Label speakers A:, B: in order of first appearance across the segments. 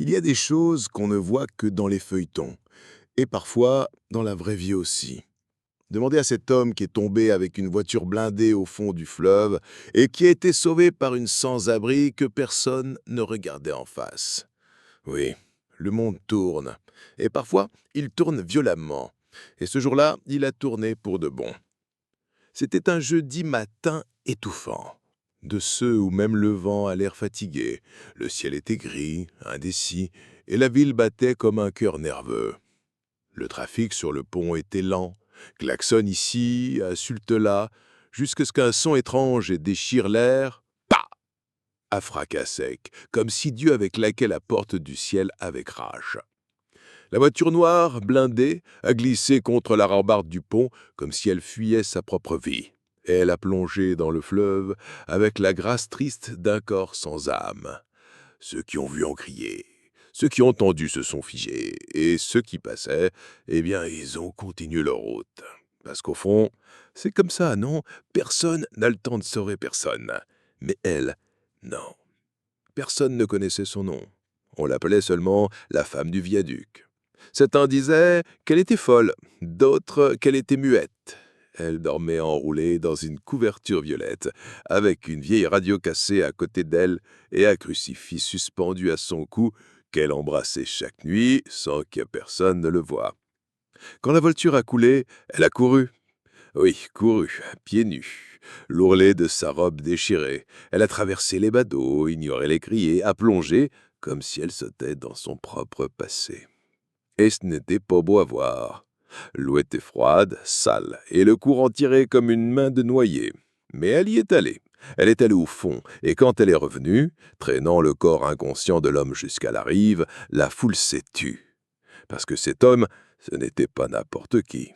A: Il y a des choses qu'on ne voit que dans les feuilletons, et parfois dans la vraie vie aussi. Demandez à cet homme qui est tombé avec une voiture blindée au fond du fleuve et qui a été sauvé par une sans-abri que personne ne regardait en face. Oui, le monde tourne, et parfois il tourne violemment. Et ce jour-là, il a tourné pour de bon. C'était un jeudi matin étouffant, de ceux où même le vent a l'air fatigué, le ciel était gris, indécis, et la ville battait comme un cœur nerveux. Le trafic sur le pont était lent, klaxonne ici, insulte là, jusqu'à ce qu'un son étrange déchire l'air, pa, à fracas sec, comme si Dieu avait claqué la porte du ciel avec rage. La voiture noire, blindée, a glissé contre la rambarde du pont comme si elle fuyait sa propre vie. Et elle a plongé dans le fleuve avec la grâce triste d'un corps sans âme. Ceux qui ont vu ont crié, ceux qui ont entendu se sont figés, et ceux qui passaient, eh bien, ils ont continué leur route. Parce qu'au fond, c'est comme ça, non? Personne n'a le temps de sauver personne. Mais elle, non. Personne ne connaissait son nom. On l'appelait seulement la femme du viaduc. Certains disaient qu'elle était folle, d'autres qu'elle était muette. Elle dormait enroulée dans une couverture violette, avec une vieille radio cassée à côté d'elle et un crucifix suspendu à son cou qu'elle embrassait chaque nuit sans que personne ne le voie. Quand la voiture a coulé, elle a couru. Oui, couru, pieds nus, l'ourlet de sa robe déchirée. Elle a traversé les badauds, ignoré les criers, a plongé comme si elle sautait dans son propre passé. Et ce n'était pas beau à voir. L'eau était froide, sale, et le courant tirait comme une main de noyer. Mais elle y est allée. Elle est allée au fond, et quand elle est revenue, traînant le corps inconscient de l'homme jusqu'à la rive, la foule s'est tue. Parce que cet homme, ce n'était pas n'importe qui.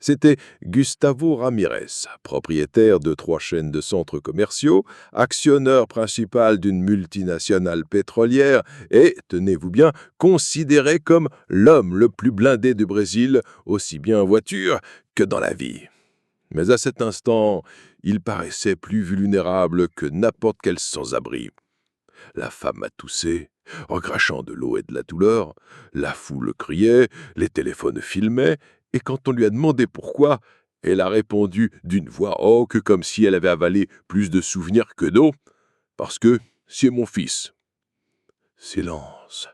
A: C'était Gustavo Ramirez, propriétaire de 3 chaînes de centres commerciaux, actionneur principal d'une multinationale pétrolière et, tenez-vous bien, considéré comme l'homme le plus blindé du Brésil, aussi bien en voiture que dans la vie. Mais à cet instant, il paraissait plus vulnérable que n'importe quel sans-abri. La femme a toussé, recrachant de l'eau et de la douleur, la foule criait, les téléphones filmaient, et quand on lui a demandé pourquoi, elle a répondu d'une voix rauque comme si elle avait avalé plus de souvenirs que d'eau. « Parce que c'est mon fils. » Silence.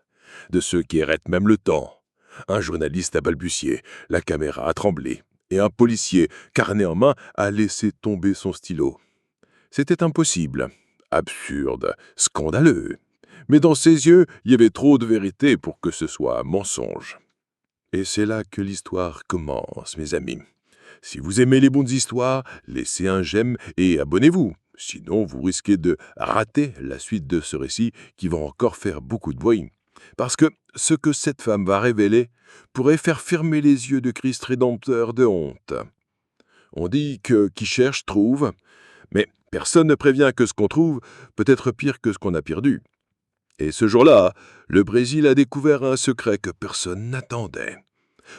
A: De ceux qui arrêtent même le temps. Un journaliste a balbutié, la caméra a tremblé, et un policier, carnet en main, a laissé tomber son stylo. C'était impossible, absurde, scandaleux. Mais dans ses yeux, il y avait trop de vérité pour que ce soit un mensonge. Et c'est là que l'histoire commence, mes amis. Si vous aimez les bonnes histoires, laissez un j'aime et abonnez-vous. Sinon, vous risquez de rater la suite de ce récit qui va encore faire beaucoup de bruit. Parce que ce que cette femme va révéler pourrait faire fermer les yeux de Christ rédempteur de honte. On dit que qui cherche trouve, mais personne ne prévient que ce qu'on trouve peut être pire que ce qu'on a perdu. Et ce jour-là, le Brésil a découvert un secret que personne n'attendait.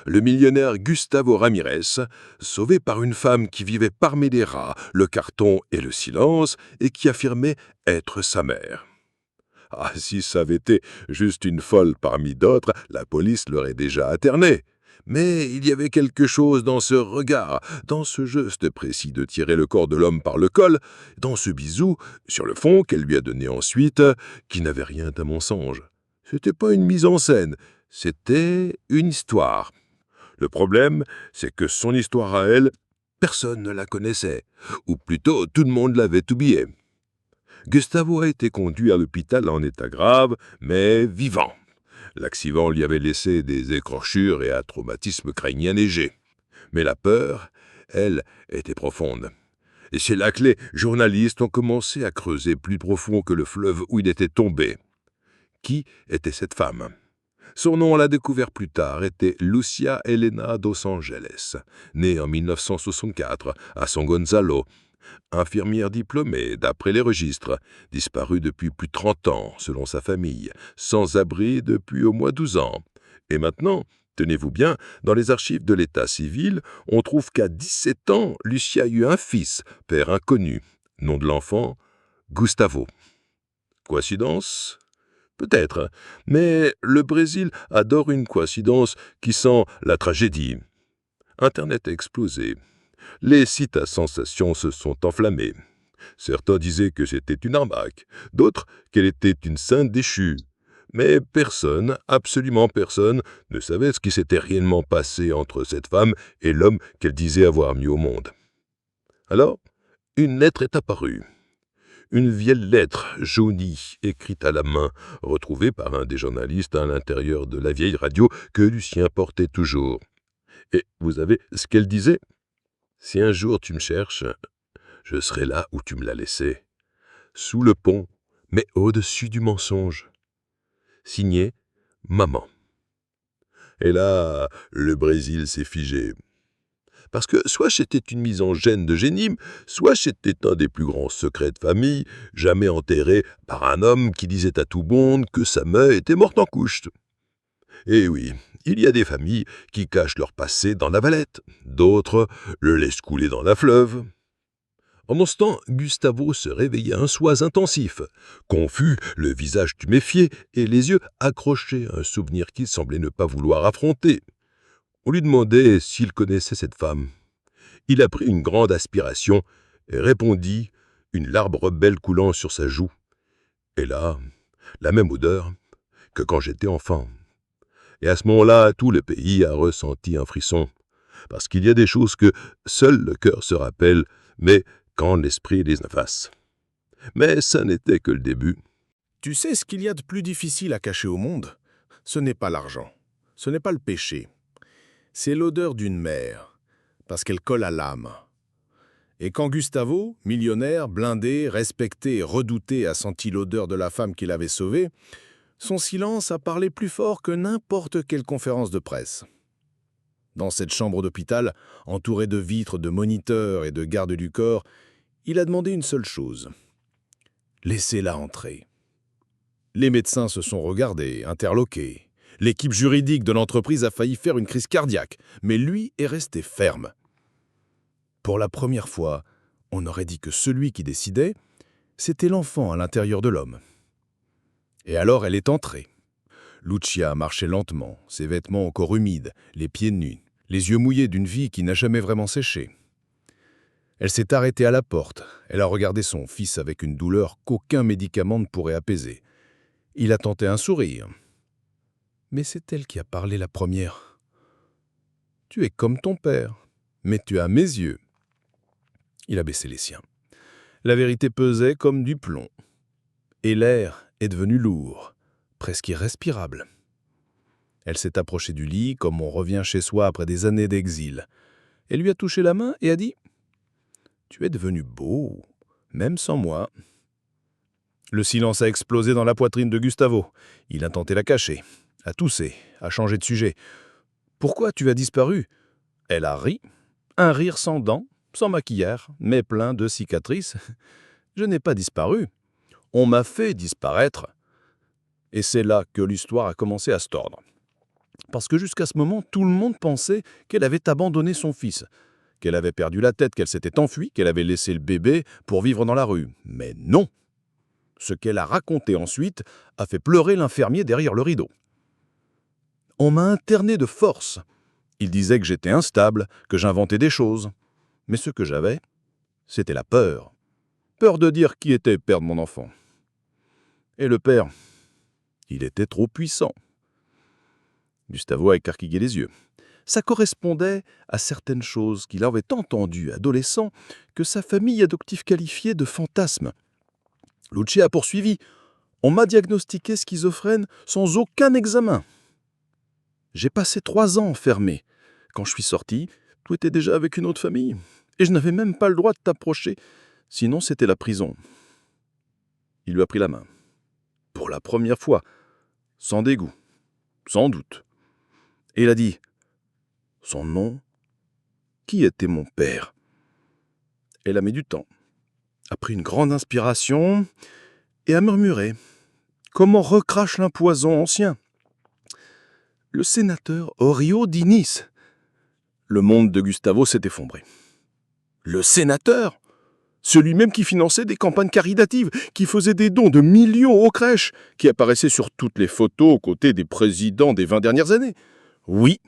A: Le millionnaire Gustavo Ramirez, sauvé par une femme qui vivait parmi les rats, le carton et le silence, et qui affirmait être sa mère. Ah, si ça avait été juste une folle parmi d'autres, la police l'aurait déjà internée. Mais il y avait quelque chose dans ce regard, dans ce geste précis de tirer le corps de l'homme par le col, dans ce bisou, sur le fond qu'elle lui a donné ensuite, qui n'avait rien d'un mensonge. C'était pas une mise en scène, c'était une histoire. Le problème, c'est que son histoire à elle, personne ne la connaissait, ou plutôt tout le monde l'avait oubliée. Gustavo a été conduit à l'hôpital en état grave, mais vivant. L'accident lui avait laissé des écorchures et un traumatisme crânien léger. Mais la peur, elle, était profonde. Et c'est là que les journalistes ont commencé à creuser plus profond que le fleuve où il était tombé. Qui était cette femme ? Son nom, on l'a découvert plus tard, était Lucia Helena dos Angeles, née en 1964 à São Gonçalo, infirmière diplômée d'après les registres, disparue depuis plus de 30 ans, selon sa famille, sans abri depuis au moins 12 ans. Et maintenant, tenez-vous bien, dans les archives de l'état civil, on trouve qu'à 17 ans, Lucia a eu un fils, père inconnu. Nom de l'enfant, Gustavo. Coïncidence ?
B: Peut-être, mais le Brésil adore une coïncidence qui sent la tragédie. Internet a explosé. Les sites à sensations se sont enflammés. Certains disaient que c'était une arnaque, d'autres qu'elle était une sainte déchue. Mais personne, absolument personne, ne savait ce qui s'était réellement passé entre cette femme et l'homme qu'elle disait avoir mis au monde. Alors, une lettre est apparue. Une vieille lettre jaunie, écrite à la main, retrouvée par un des journalistes à l'intérieur de la vieille radio que Lucien portait toujours. Et vous savez ce qu'elle disait ? « Si un jour tu me cherches, je serai là où tu me l'as laissé, sous le pont, mais au-dessus du mensonge. Signé Maman. » Et là, le Brésil s'est figé. Parce que soit c'était une mise en gêne de génie, soit c'était un des plus grands secrets de famille, jamais enterré par un homme qui disait à tout monde que sa mère était morte en couche. Et oui, il y a des familles qui cachent leur passé dans la Valette, d'autres le laissent couler dans la fleuve. Pendant ce temps, Gustavo se réveillait un soir intensif, confus, le visage tuméfié et les yeux accrochés à un souvenir qu'il semblait ne pas vouloir affronter. On lui demandait s'il connaissait cette femme. Il a pris une grande aspiration et répondit, une larme rebelle coulant sur sa joue. Et là, la même odeur que quand j'étais enfant. Et à ce moment-là, tout le pays a ressenti un frisson. Parce qu'il y a des choses que seul le cœur se rappelle, mais quand l'esprit les efface. Mais ça n'était que le début.
C: Tu sais ce qu'il y a de plus difficile à cacher au monde ? Ce n'est pas l'argent, ce n'est pas le péché. C'est l'odeur d'une mère, parce qu'elle colle à l'âme. Et quand Gustavo, millionnaire, blindé, respecté et redouté, a senti l'odeur de la femme qu'il avait sauvée, son silence a parlé plus fort que n'importe quelle conférence de presse. Dans cette chambre d'hôpital, entourée de vitres, de moniteurs et de gardes du corps, il a demandé une seule chose. Laissez-la entrer. Les médecins se sont regardés, interloqués. L'équipe juridique de l'entreprise a failli faire une crise cardiaque, mais lui est resté ferme. Pour la première fois, on aurait dit que celui qui décidait, c'était l'enfant à l'intérieur de l'homme. Et alors elle est entrée. Lucia marchait lentement, ses vêtements encore humides, les pieds nus, les yeux mouillés d'une vie qui n'a jamais vraiment séché. Elle s'est arrêtée à la porte. Elle a regardé son fils avec une douleur qu'aucun médicament ne pourrait apaiser. Il a tenté un sourire. Mais c'est elle qui a parlé la première. « Tu es comme ton père, mais tu as mes yeux. » Il a baissé les siens. La vérité pesait comme du plomb. Et l'air est devenu lourd, presque irrespirable. Elle s'est approchée du lit comme on revient chez soi après des années d'exil. Elle lui a touché la main et a dit « Tu es devenu beau, même sans moi. » Le silence a explosé dans la poitrine de Gustavo. Il a tenté la cacher, a toussé, a changé de sujet. « Pourquoi tu as disparu ?» Elle a ri, un rire sans dents, sans maquillage, mais plein de cicatrices. « Je n'ai pas disparu. On m'a fait disparaître. » Et c'est là que l'histoire a commencé à se tordre. Parce que jusqu'à ce moment, tout le monde pensait qu'elle avait abandonné son fils, qu'elle avait perdu la tête, qu'elle s'était enfuie, qu'elle avait laissé le bébé pour vivre dans la rue. Mais non! Ce qu'elle a raconté ensuite a fait pleurer l'infirmier derrière le rideau. On m'a interné de force. Il disait que j'étais instable, que j'inventais des choses. Mais ce que j'avais, c'était la peur. Peur de dire qui était père de mon enfant. Et le père, il était trop puissant. Gustavo a écarquillé les yeux. Ça correspondait à certaines choses qu'il avait entendues adolescent que sa famille adoptive qualifiait de fantasmes. Lucia a poursuivi. On m'a diagnostiqué schizophrène sans aucun examen. J'ai passé 3 ans enfermé. Quand je suis sorti, tu étais déjà avec une autre famille. Et je n'avais même pas le droit de t'approcher. Sinon, c'était la prison. Il lui a pris la main. Pour la première fois. Sans dégoût. Sans doute. Et il a dit « Son nom ? Qui était mon père ?» Elle a mis du temps, a pris une grande inspiration et a murmuré « Comment recrache un poison ancien ?» Le sénateur Orio Diniz. Le monde de Gustavo s'est effondré. Le sénateur ? Celui même qui finançait des campagnes caritatives, qui faisait des dons de millions aux crèches, qui apparaissait sur toutes les photos aux côtés des présidents des 20 dernières années. Oui,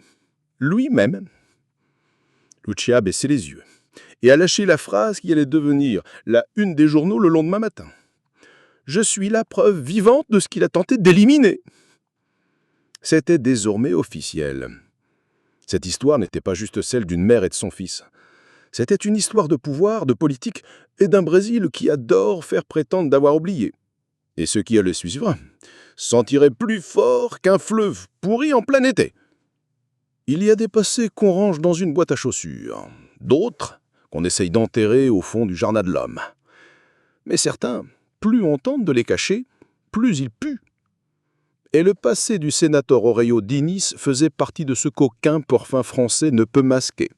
C: lui-même. Lucia a baissé les yeux et a lâché la phrase qui allait devenir la une des journaux le lendemain matin. Je suis la preuve vivante de ce qu'il a tenté d'éliminer. C'était désormais officiel. Cette histoire n'était pas juste celle d'une mère et de son fils. C'était une histoire de pouvoir, de politique et d'un Brésil qui adore faire prétendre d'avoir oublié. Et ceux qui allaient suivre s'en tiraient plus fort qu'un fleuve pourri en plein été. Il y a des passés qu'on range dans une boîte à chaussures, d'autres qu'on essaye d'enterrer au fond du jardin de l'homme. Mais certains, plus on tente de les cacher, plus ils puent. Et le passé du sénateur Aurelio Diniz faisait partie de ce qu'aucun parfum français ne peut masquer.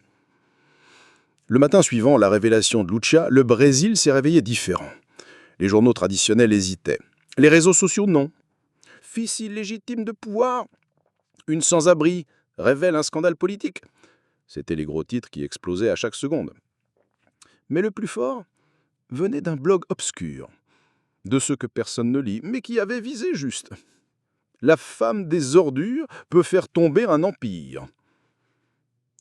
C: Le matin suivant la révélation de Lucia, le Brésil s'est réveillé différent. Les journaux traditionnels hésitaient. Les réseaux sociaux, non. Fils illégitime de pouvoir, une sans-abri révèle un scandale politique. C'étaient les gros titres qui explosaient à chaque seconde. Mais le plus fort venait d'un blog obscur, de ceux que personne ne lit, mais qui avait visé juste. La femme des ordures peut faire tomber un empire.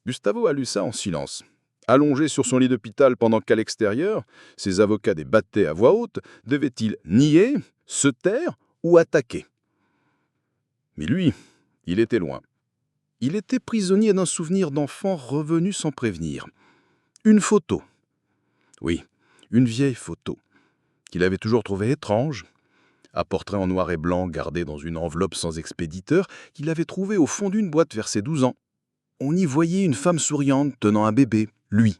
C: Gustavo a lu ça en silence. Allongé sur son lit d'hôpital pendant qu'à l'extérieur, ses avocats débattaient à voix haute, devaient-ils nier, se taire ou attaquer? Mais lui, il était loin. Il était prisonnier d'un souvenir d'enfant revenu sans prévenir. Une photo. Oui, une vieille photo, qu'il avait toujours trouvée étrange. Un portrait en noir et blanc gardé dans une enveloppe sans expéditeur qu'il avait trouvé au fond d'une boîte vers ses 12 ans. On y voyait une femme souriante tenant un bébé, lui.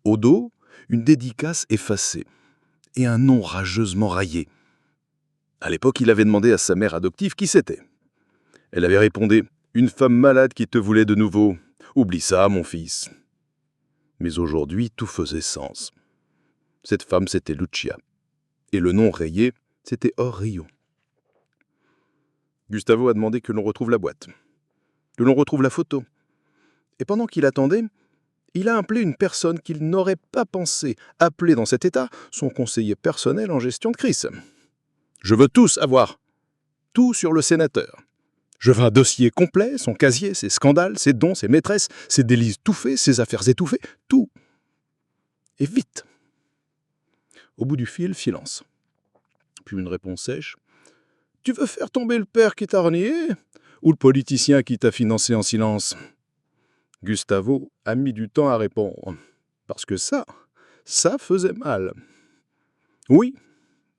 C: Au dos, une dédicace effacée et un nom rageusement rayé. À l'époque, il avait demandé à sa mère adoptive qui c'était. Elle avait répondu « Une femme malade qui te voulait de nouveau. Oublie ça, mon fils. » Mais aujourd'hui, tout faisait sens. Cette femme, c'était Lucia. Et le nom rayé, c'était Aurelio. Gustavo a demandé que l'on retrouve la boîte, que l'on retrouve la photo. Et pendant qu'il attendait, il a appelé une personne qu'il n'aurait pas pensé appeler dans cet état son conseiller personnel en gestion de crise. Je veux tout savoir. Tout sur le sénateur. Je veux un dossier complet, son casier, ses scandales, ses dons, ses maîtresses, ses délits étouffés, ses affaires étouffées, tout. Et vite. Au bout du fil, silence. Puis une réponse sèche. Tu veux faire tomber le père qui t'a renié ou le politicien qui t'a financé en silence? Gustavo a mis du temps à répondre. Parce que ça faisait mal. Oui,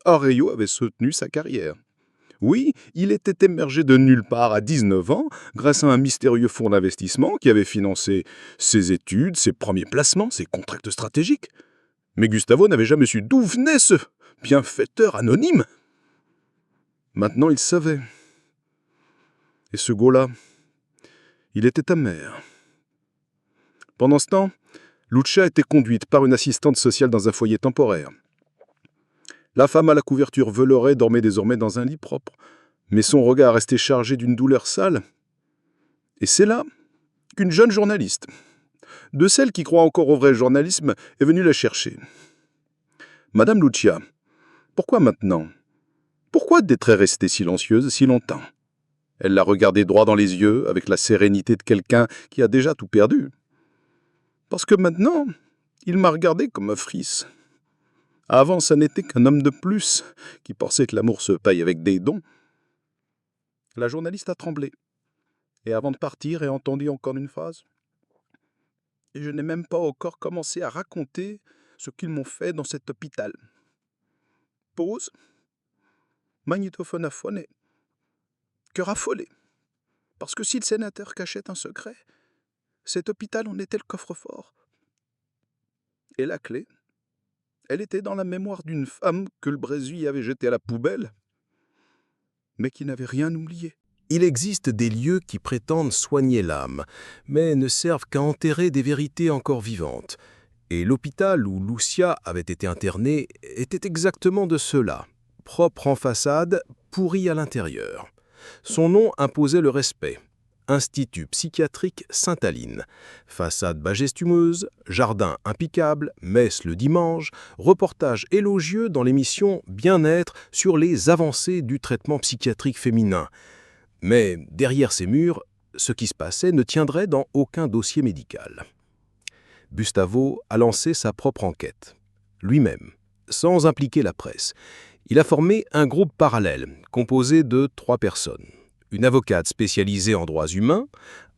C: Aurelio avait soutenu sa carrière. Oui, il était émergé de nulle part à 19 ans grâce à un mystérieux fonds d'investissement qui avait financé ses études, ses premiers placements, ses contrats stratégiques. Mais Gustavo n'avait jamais su d'où venait ce bienfaiteur anonyme. Maintenant, il savait. Et ce gars-là, il était amer. Pendant ce temps, Lucia était conduite par une assistante sociale dans un foyer temporaire. La femme à la couverture velourée dormait désormais dans un lit propre, mais son regard restait chargé d'une douleur sale. Et c'est là qu'une jeune journaliste, de celles qui croient encore au vrai journalisme, est venue la chercher. « Madame Lucia, pourquoi maintenant? Pourquoi d'être restée silencieuse si longtemps ?» Elle l'a regardé droit dans les yeux, avec la sérénité de quelqu'un qui a déjà tout perdu. « Parce que maintenant, il m'a regardé comme un fils. Avant, ça n'était qu'un homme de plus qui pensait que l'amour se paye avec des dons. » La journaliste a tremblé. Et avant de partir, a entendu encore une phrase. « Et je n'ai même pas encore commencé à raconter ce qu'ils m'ont fait dans cet hôpital. » Pause. Magnétophone affoné. Cœur affolé. Parce que si le sénateur cachait un secret, cet hôpital en était le coffre-fort. Et la clé, elle était dans la mémoire d'une femme que le Brésil avait jetée à la poubelle, mais qui n'avait rien oublié. Il existe des lieux qui prétendent soigner l'âme, mais ne servent qu'à enterrer des vérités encore vivantes. Et l'hôpital où Lucia avait été internée était exactement de ceux-là, propre en façade, pourri à l'intérieur. Son nom imposait le respect. Institut psychiatrique Sainte-Aline. Façade majestueuse, jardin impeccable, messe le dimanche, reportage élogieux dans l'émission Bien-être sur les avancées du traitement psychiatrique féminin. Mais derrière ces murs, ce qui se passait ne tiendrait dans aucun dossier médical. Bustavo a lancé sa propre enquête, lui-même, sans impliquer la presse. Il a formé un groupe parallèle, composé de 3 personnes. Une avocate spécialisée en droits humains,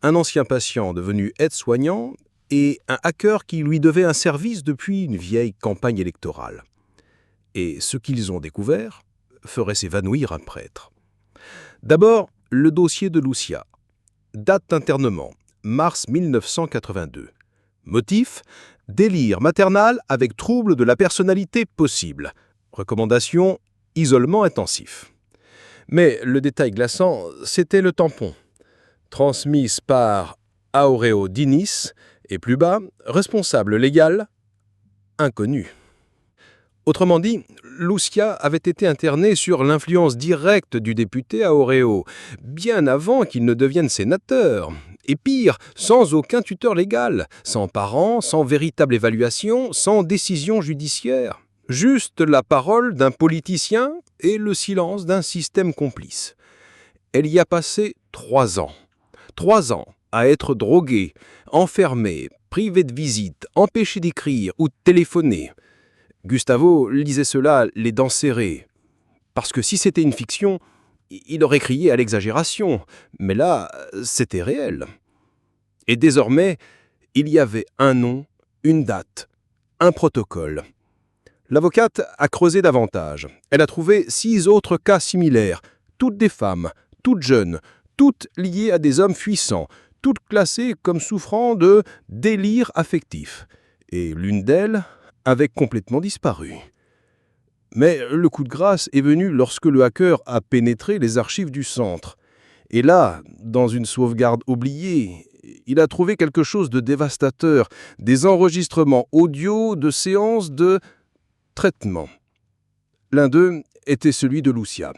C: un ancien patient devenu aide-soignant et un hacker qui lui devait un service depuis une vieille campagne électorale. Et ce qu'ils ont découvert ferait s'évanouir un prêtre. D'abord, le dossier de Lucia. Date d'internement, mars 1982. Motif, délire maternal avec trouble de la personnalité possible. Recommandation, isolement intensif. Mais le détail glaçant, c'était le tampon. Transmise par Aureo Diniz et plus bas, responsable légal, inconnu. Autrement dit, Lucia avait été internée sur l'influence directe du député Aureo, bien avant qu'il ne devienne sénateur. Et pire, sans aucun tuteur légal, sans parents, sans véritable évaluation, sans décision judiciaire. Juste la parole d'un politicien et le silence d'un système complice. Elle y a passé 3 ans. 3 ans à être droguée, enfermée, privée de visite, empêchée d'écrire ou de téléphoner. Gustavo lisait cela les dents serrées. Parce que si c'était une fiction, il aurait crié à l'exagération. Mais là, c'était réel. Et désormais, il y avait un nom, une date, un protocole. L'avocate a creusé davantage. Elle a trouvé 6 autres cas similaires, toutes des femmes, toutes jeunes, toutes liées à des hommes puissants, toutes classées comme souffrant de délire affectif. Et l'une d'elles avait complètement disparu. Mais le coup de grâce est venu lorsque le hacker a pénétré les archives du centre. Et là, dans une sauvegarde oubliée, il a trouvé quelque chose de dévastateur, des enregistrements audio de séances de traitement. L'un d'eux était celui de Lucia.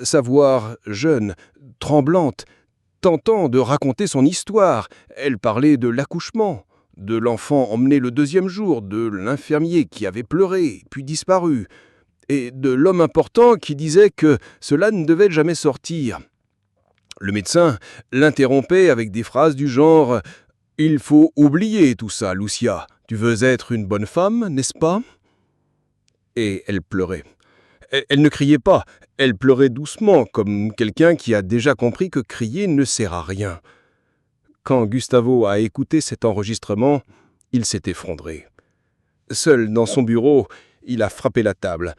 C: Sa voix jeune, tremblante, tentant de raconter son histoire. Elle parlait de l'accouchement, de l'enfant emmené le 2e jour, de l'infirmier qui avait pleuré, puis disparu, et de l'homme important qui disait que cela ne devait jamais sortir. Le médecin l'interrompait avec des phrases du genre « Il faut oublier tout ça, Lucia. Tu veux être une bonne femme, n'est-ce pas ?» Et elle pleurait. Elle ne criait pas, elle pleurait doucement, comme quelqu'un qui a déjà compris que crier ne sert à rien. Quand Gustavo a écouté cet enregistrement, il s'est effondré. Seul dans son bureau, il a frappé la table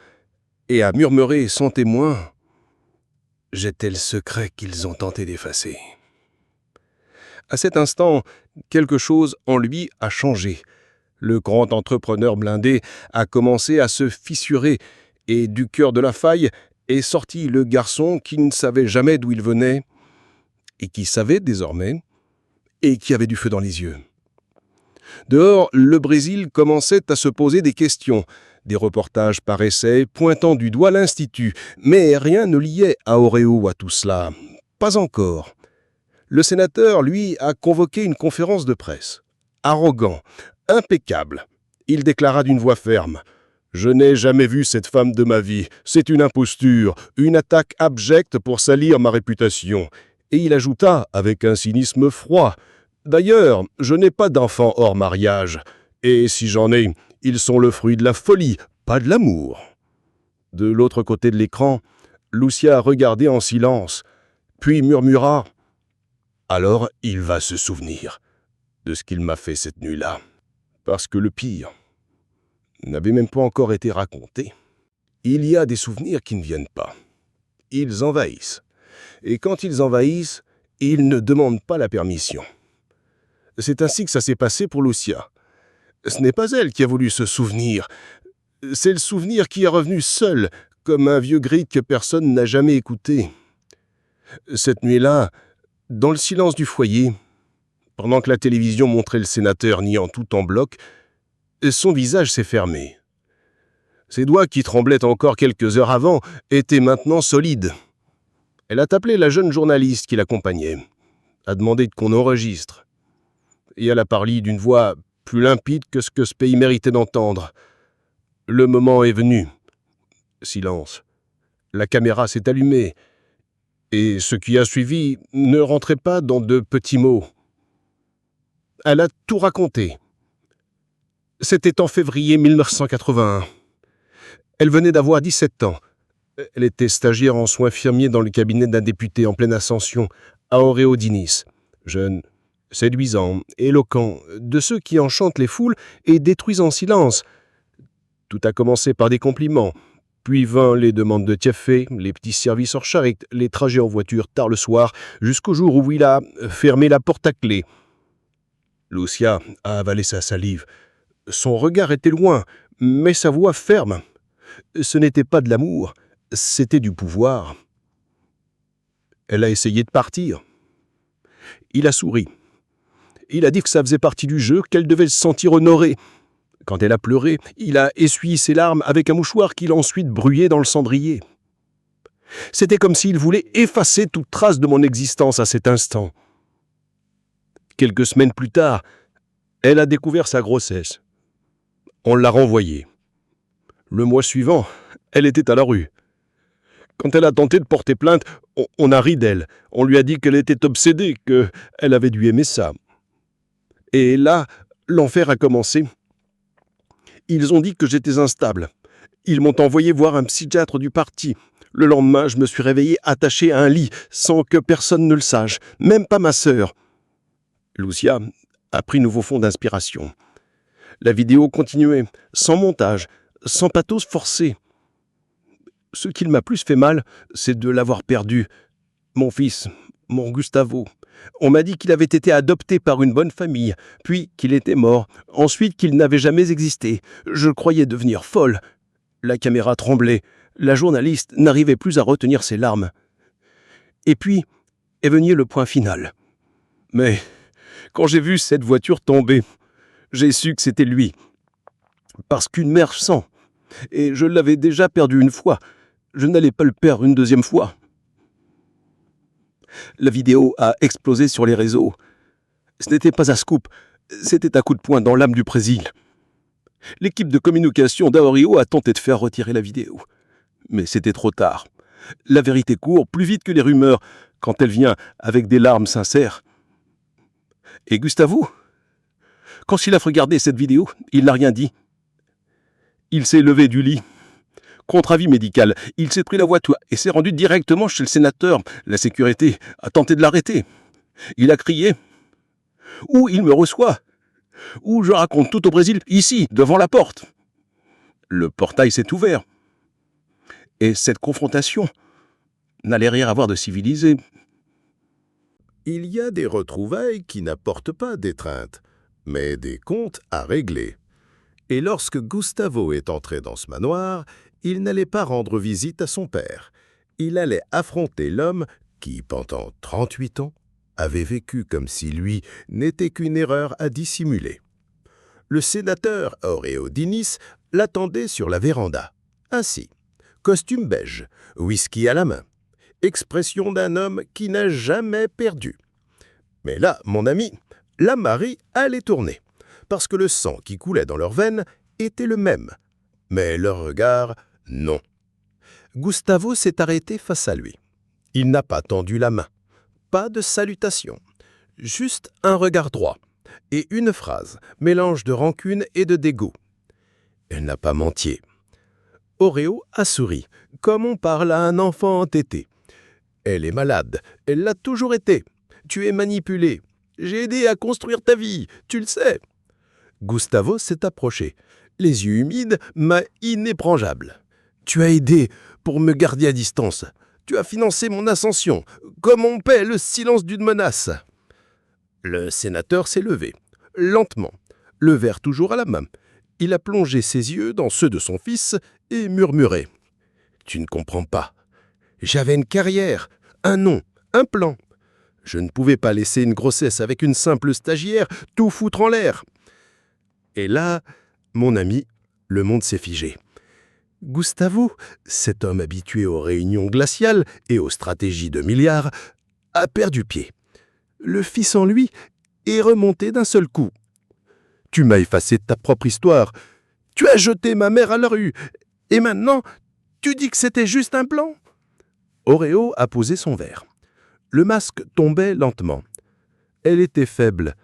C: et a murmuré sans témoin « J'étais le secret qu'ils ont tenté d'effacer. » À cet instant, quelque chose en lui a changé. Le grand entrepreneur blindé a commencé à se fissurer et du cœur de la faille est sorti le garçon qui ne savait jamais d'où il venait et qui savait désormais et qui avait du feu dans les yeux. Dehors, le Brésil commençait à se poser des questions. Des reportages paraissaient pointant du doigt l'Institut, mais rien ne liait Aureo à tout cela. Pas encore. Le sénateur, lui, a convoqué une conférence de presse. Arrogant, impeccable. Il déclara d'une voix ferme « Je n'ai jamais vu cette femme de ma vie. C'est une imposture, une attaque abjecte pour salir ma réputation. » Et il ajouta avec un cynisme froid « D'ailleurs, je n'ai pas d'enfants hors mariage. Et si j'en ai, ils sont le fruit de la folie, pas de l'amour. » De l'autre côté de l'écran, Lucia regardait en silence, puis murmura « Alors il va se souvenir de ce qu'il m'a fait cette nuit-là. » Parce que le pire n'avait même pas encore été raconté. Il y a des souvenirs qui ne viennent pas. Ils envahissent. Et quand ils envahissent, ils ne demandent pas la permission. C'est ainsi que ça s'est passé pour Lucia. Ce n'est pas elle qui a voulu se souvenir. C'est le souvenir qui est revenu seul, comme un vieux grite que personne n'a jamais écouté. Cette nuit-là, dans le silence du foyer, pendant que la télévision montrait le sénateur niant tout en bloc, son visage s'est fermé. Ses doigts, qui tremblaient encore quelques heures avant, étaient maintenant solides. Elle a appelé la jeune journaliste qui l'accompagnait.
D: a demandé qu'on enregistre. Et elle a parlé d'une voix plus limpide que ce pays méritait d'entendre. Le moment est venu. Silence. La caméra s'est allumée. Et ce qui a suivi ne rentrait pas dans de petits mots. Elle a tout raconté. C'était en février 1981. Elle venait d'avoir 17 ans. Elle était stagiaire en soins infirmiers dans le cabinet d'un député en pleine ascension, à Auréodinis. Jeune, séduisant, éloquent, de ceux qui enchantent les foules et détruisent en silence. Tout a commencé par des compliments. Puis vinrent les demandes de café, les petits services hors charrette, les trajets en voiture tard le soir, jusqu'au jour où il a fermé la porte à clé. Lucia a avalé sa salive. Son regard était loin, mais sa voix ferme. Ce n'était pas de l'amour, c'était du pouvoir. Elle a essayé de partir. Il a souri. Il a dit que ça faisait partie du jeu, qu'elle devait se sentir honorée. Quand elle a pleuré, il a essuyé ses larmes avec un mouchoir qu'il a ensuite brûlé dans le cendrier. C'était comme s'il voulait effacer toute trace de mon existence à cet instant. Quelques semaines plus tard, elle a découvert sa grossesse. On l'a renvoyée. Le mois suivant, elle était à la rue. Quand elle a tenté de porter plainte, on a ri d'elle. On lui a dit qu'elle était obsédée, qu'elle avait dû aimer ça. Et là, l'enfer a commencé. Ils ont dit que j'étais instable. Ils m'ont envoyé voir un psychiatre du parti. Le lendemain, je me suis réveillé attaché à un lit, sans que personne ne le sache, même pas ma sœur. Lucia a pris nouveau fond d'inspiration. La vidéo continuait, sans montage, sans pathos forcé. Ce qui m'a plus fait mal, c'est de l'avoir perdu. Mon fils, mon Gustavo. On m'a dit qu'il avait été adopté par une bonne famille, puis qu'il était mort, ensuite qu'il n'avait jamais existé. Je croyais devenir folle. La caméra tremblait. La journaliste n'arrivait plus à retenir ses larmes. Et puis est venu le point final. Mais quand j'ai vu cette voiture tomber, j'ai su que c'était lui. Parce qu'une mère sent. Et je l'avais déjà perdu une fois. Je n'allais pas le perdre une deuxième fois. La vidéo a explosé sur les réseaux. Ce n'était pas un scoop, c'était un coup de poing dans l'âme du Brésil. L'équipe de communication d'Aoreo a tenté de faire retirer la vidéo. Mais c'était trop tard. La vérité court plus vite que les rumeurs quand elle vient avec des larmes sincères. Et Gustavo, quand il a regardé cette vidéo, il n'a rien dit. Il s'est levé du lit. Contre avis médical, il s'est pris la voiture et s'est rendu directement chez le sénateur. La sécurité a tenté de l'arrêter. Il a crié. Ou il me reçoit. Ou je raconte tout au Brésil, ici, devant la porte. Le portail s'est ouvert. Et cette confrontation n'allait rien avoir de civilisé.
C: Il y a des retrouvailles qui n'apportent pas d'étreinte, mais des comptes à régler. Et lorsque Gustavo est entré dans ce manoir, il n'allait pas rendre visite à son père. Il allait affronter l'homme qui, pendant 38 ans, avait vécu comme si lui n'était qu'une erreur à dissimuler. Le sénateur Auréodinis l'attendait sur la véranda, assis, costume beige, whisky à la main, expression d'un homme qui n'a jamais perdu. Mais là, mon ami, la marée allait tourner, parce que le sang qui coulait dans leurs veines était le même, mais leur regard, non. Gustavo s'est arrêté face à lui. Il n'a pas tendu la main, pas de salutation, juste un regard droit et une phrase, mélange de rancune et de dégoût. Elle n'a pas menti. Oreo a souri, comme on parle à un enfant entêté. Elle est malade, elle l'a toujours été. Tu es manipulé. J'ai aidé à construire ta vie, tu le sais. Gustavo s'est approché, les yeux humides, mais inébranlables. Tu as aidé pour me garder à distance. Tu as financé mon ascension, comme on paie le silence d'une menace. Le sénateur s'est levé, lentement, le verre toujours à la main. Il a plongé ses yeux dans ceux de son fils et murmuré. « Tu ne comprends pas. J'avais une carrière, un nom, un plan. Je ne pouvais pas laisser une grossesse avec une simple stagiaire tout foutre en l'air. » Et là, mon ami, le monde s'est figé. Gustavo, cet homme habitué aux réunions glaciales et aux stratégies de milliards, a perdu pied.
D: Le fils en lui est remonté d'un seul coup. « Tu m'as effacé de ta propre histoire. Tu as jeté ma mère à la rue. Et maintenant, tu dis que c'était juste un plan ?» Oreo a posé son verre. Le masque tombait lentement. Elle était faible.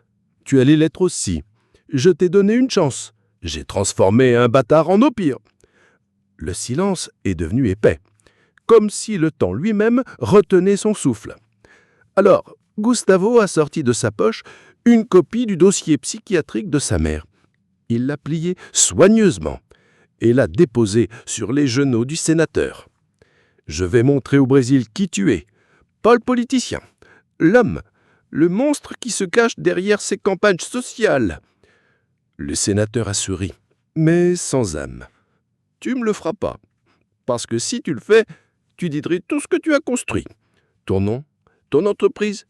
D: Tu allais l'être aussi. Je t'ai donné une chance. J'ai transformé un bâtard en empire. Le silence est devenu épais, comme si le temps lui-même retenait son souffle. Alors, Gustavo a sorti de sa poche une copie du dossier psychiatrique de sa mère. Il l'a pliée soigneusement et l'a déposée sur les genoux du sénateur. « Je vais montrer au Brésil qui tu es, pas le politicien, l'homme, le monstre qui se cache derrière ses campagnes sociales. » Le sénateur a souri, mais sans âme. « Tu me le feras pas, parce que si tu le fais, tu dirais tout ce que tu as construit. Ton nom, ton entreprise,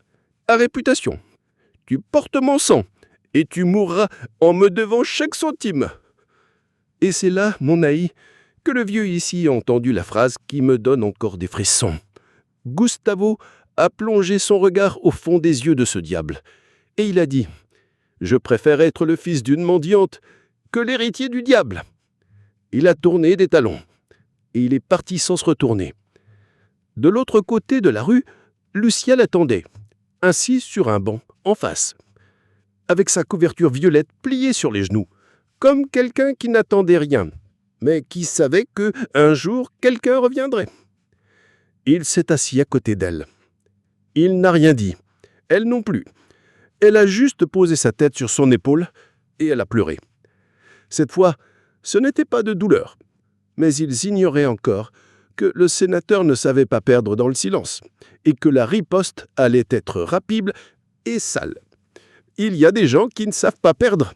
D: ta réputation. Tu portes mon sang, et tu mourras en me devant chaque centime. » Et c'est là, mon haï, que le vieux ici a entendu la phrase qui me donne encore des frissons. Gustavo a plongé son regard au fond des yeux de ce diable, et il a dit « Je préfère être le fils d'une mendiante que l'héritier du diable. » Il a tourné des talons, et il est parti sans se retourner. De l'autre côté de la rue, Lucia l'attendait, assis sur un banc, en face, avec sa couverture violette pliée sur les genoux, comme quelqu'un qui n'attendait rien, mais qui savait qu'un jour quelqu'un reviendrait. Il s'est assis à côté d'elle. Il n'a rien dit, elle non plus. Elle a juste posé sa tête sur son épaule et elle a pleuré. Cette fois, ce n'était pas de douleur, mais ils ignoraient encore que le sénateur ne savait pas perdre dans le silence et que la riposte allait être rapide et sale. Il y a des gens qui ne savent pas perdre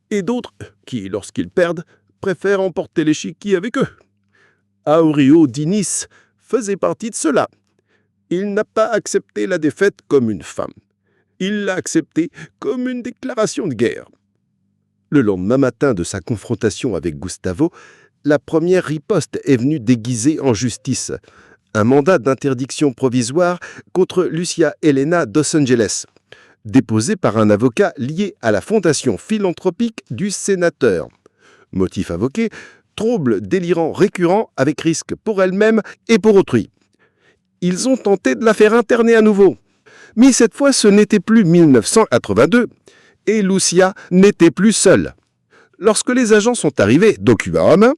D: et d'autres qui, lorsqu'ils perdent, préfèrent emporter l'échiquier avec eux. Aurelio Diniz faisait partie de cela. Il n'a pas accepté la défaite comme une femme. Il l'a acceptée comme une déclaration de guerre. Le lendemain matin de sa confrontation avec Gustavo, la première riposte est venue déguisée en justice. Un mandat d'interdiction provisoire contre Lucia Helena dos Angeles, déposé par un avocat lié à la fondation philanthropique du sénateur. Motif invoqué, troubles délirants récurrents avec risque pour elle-même et pour autrui. Ils ont tenté de la faire interner à nouveau. Mais cette fois, ce n'était plus 1982 et Lucia n'était plus seule. Lorsque les agents sont arrivés, documents en main,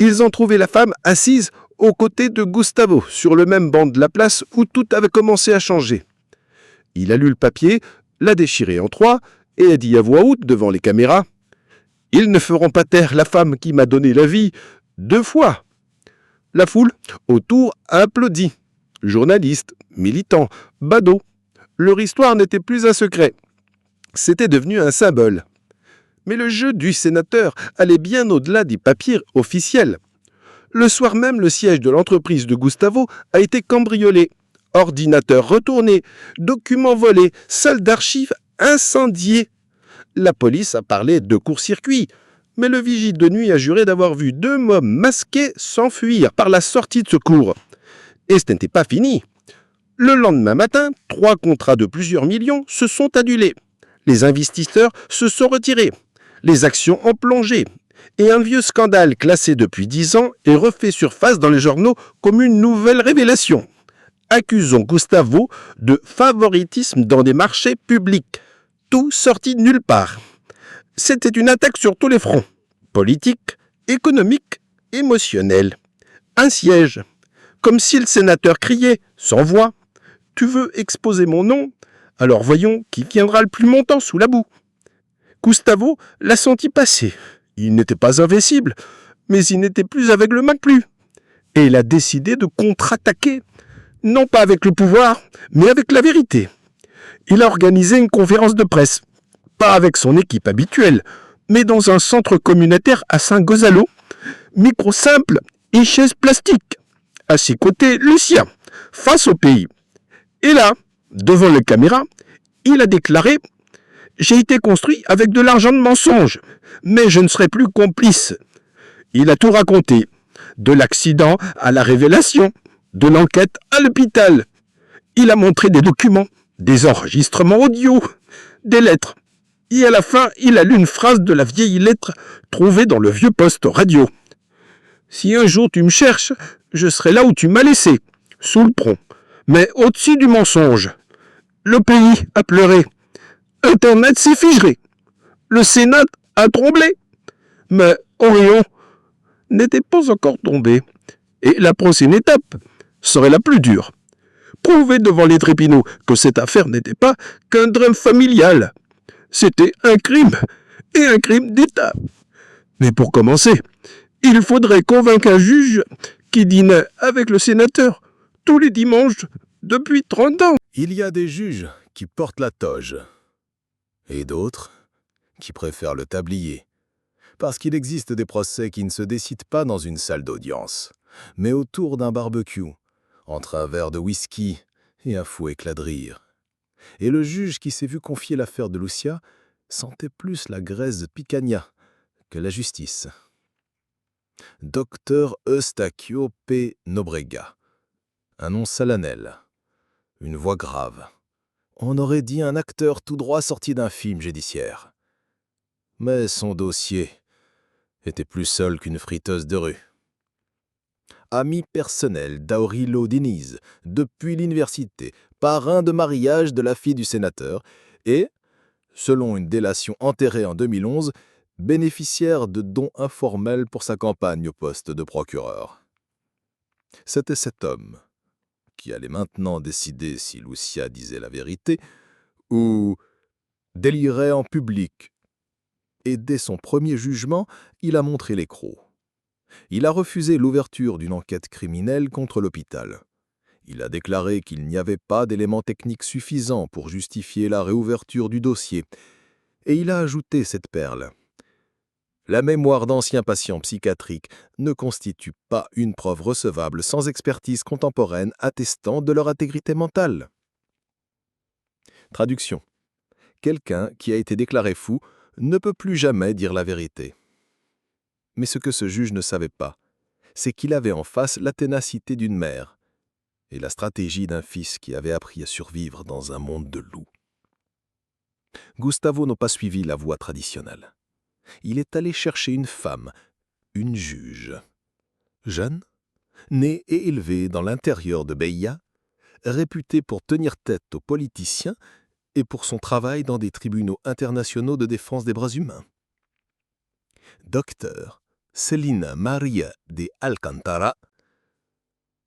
D: ils ont trouvé la femme assise aux côtés de Gustavo sur le même banc de la place où tout avait commencé à changer. Il a lu le papier, l'a déchiré en 3 et a dit à voix haute devant les caméras « Ils ne feront pas taire la femme qui m'a donné la vie 2 fois !» La foule autour a applaudi. Journalistes, militants, badauds. Leur histoire n'était plus un secret. C'était devenu un symbole. Mais le jeu du sénateur allait bien au-delà des papiers officiels. Le soir même, le siège de l'entreprise de Gustavo a été cambriolé. Ordinateur retourné, documents volés, salle d'archives incendiée. La police a parlé de court-circuit, mais le vigile de nuit a juré d'avoir vu 2 hommes masqués s'enfuir par la sortie de secours. Et ce n'était pas fini. Le lendemain matin, 3 contrats de plusieurs millions se sont annulés. Les investisseurs se sont retirés. Les actions ont plongé. Et un vieux scandale classé depuis 10 ans est refait surface dans les journaux comme une nouvelle révélation. Accusons Gustavo de favoritisme dans des marchés publics. Tout sorti de nulle part. C'était une attaque sur tous les fronts. Politique, économique, émotionnel. Un siège. Comme si le sénateur criait, sans voix, « Tu veux exposer mon nom? Alors voyons qui viendra le plus longtemps sous la boue. » Gustavo l'a senti passer. Il n'était pas invincible, mais il n'était plus aveugle non plus. Et il a décidé de contre-attaquer, non pas avec le pouvoir, mais avec la vérité. Il a organisé une conférence de presse, pas avec son équipe habituelle, mais dans un centre communautaire à Saint-Gonzalo, micro simple et chaise plastique. À ses côtés, Lucia, face au pays. Et là, devant les caméras, il a déclaré « J'ai été construit avec de l'argent de mensonge, mais je ne serai plus complice. » Il a tout raconté, de l'accident à la révélation, de l'enquête à l'hôpital. Il a montré des documents,
E: des enregistrements audio, des lettres. Et à la fin, il a lu une phrase de la vieille lettre trouvée dans le vieux poste radio. « Si un jour tu me cherches, je serai là où tu m'as laissé, sous le pont, mais au-dessus du mensonge. Le pays a pleuré. Internet s'est figé. Le Sénat a tremblé. Mais Orion n'était pas encore tombé. Et la prochaine étape serait la plus dure. Prouver devant les tribunaux que cette affaire n'était pas qu'un drame familial. C'était un crime, et un crime d'État. Mais pour commencer, il faudrait convaincre un juge qui dînait avec le sénateur tous les dimanches depuis 30 ans.
C: Il y a des juges qui portent la toge, et d'autres qui préfèrent le tablier, parce qu'il existe des procès qui ne se décident pas dans une salle d'audience, mais autour d'un barbecue, entre un verre de whisky et un fou éclat de rire. Et le juge qui s'est vu confier l'affaire de Lucia sentait plus la graisse de picanha que la justice. Docteur Eustachio P. Nobrega. Un nom solennel, une voix grave. On aurait dit un acteur tout droit sorti d'un film judiciaire. Mais son dossier était plus seul qu'une friteuse de rue. Ami personnel d'Aurelio Diniz, depuis l'université, parrain de mariage de la fille du sénateur, et, selon une délation enterrée en 2011, bénéficiaire de dons informels pour sa campagne au poste de procureur. C'était cet homme qui allait maintenant décider si Lucia disait la vérité ou délirait en public. Et dès son premier jugement, il a montré les crocs. Il a refusé l'ouverture d'une enquête criminelle contre l'hôpital. Il a déclaré qu'il n'y avait pas d'éléments techniques suffisants pour justifier la réouverture du dossier. Et il a ajouté cette perle. La mémoire d'anciens patients psychiatriques ne constitue pas une preuve recevable sans expertise contemporaine attestant de leur intégrité mentale. Traduction. Quelqu'un qui a été déclaré fou ne peut plus jamais dire la vérité. Mais ce que ce juge ne savait pas, c'est qu'il avait en face la ténacité d'une mère et la stratégie d'un fils qui avait appris à survivre dans un monde de loups. Gustavo n'a pas suivi la voie traditionnelle. Il est allé chercher une femme, une juge. Jeune, née et élevée dans l'intérieur de Bahia, réputée pour tenir tête aux politiciens et pour son travail dans des tribunaux internationaux de défense des droits humains. Docteur Celina Maria de Alcantara.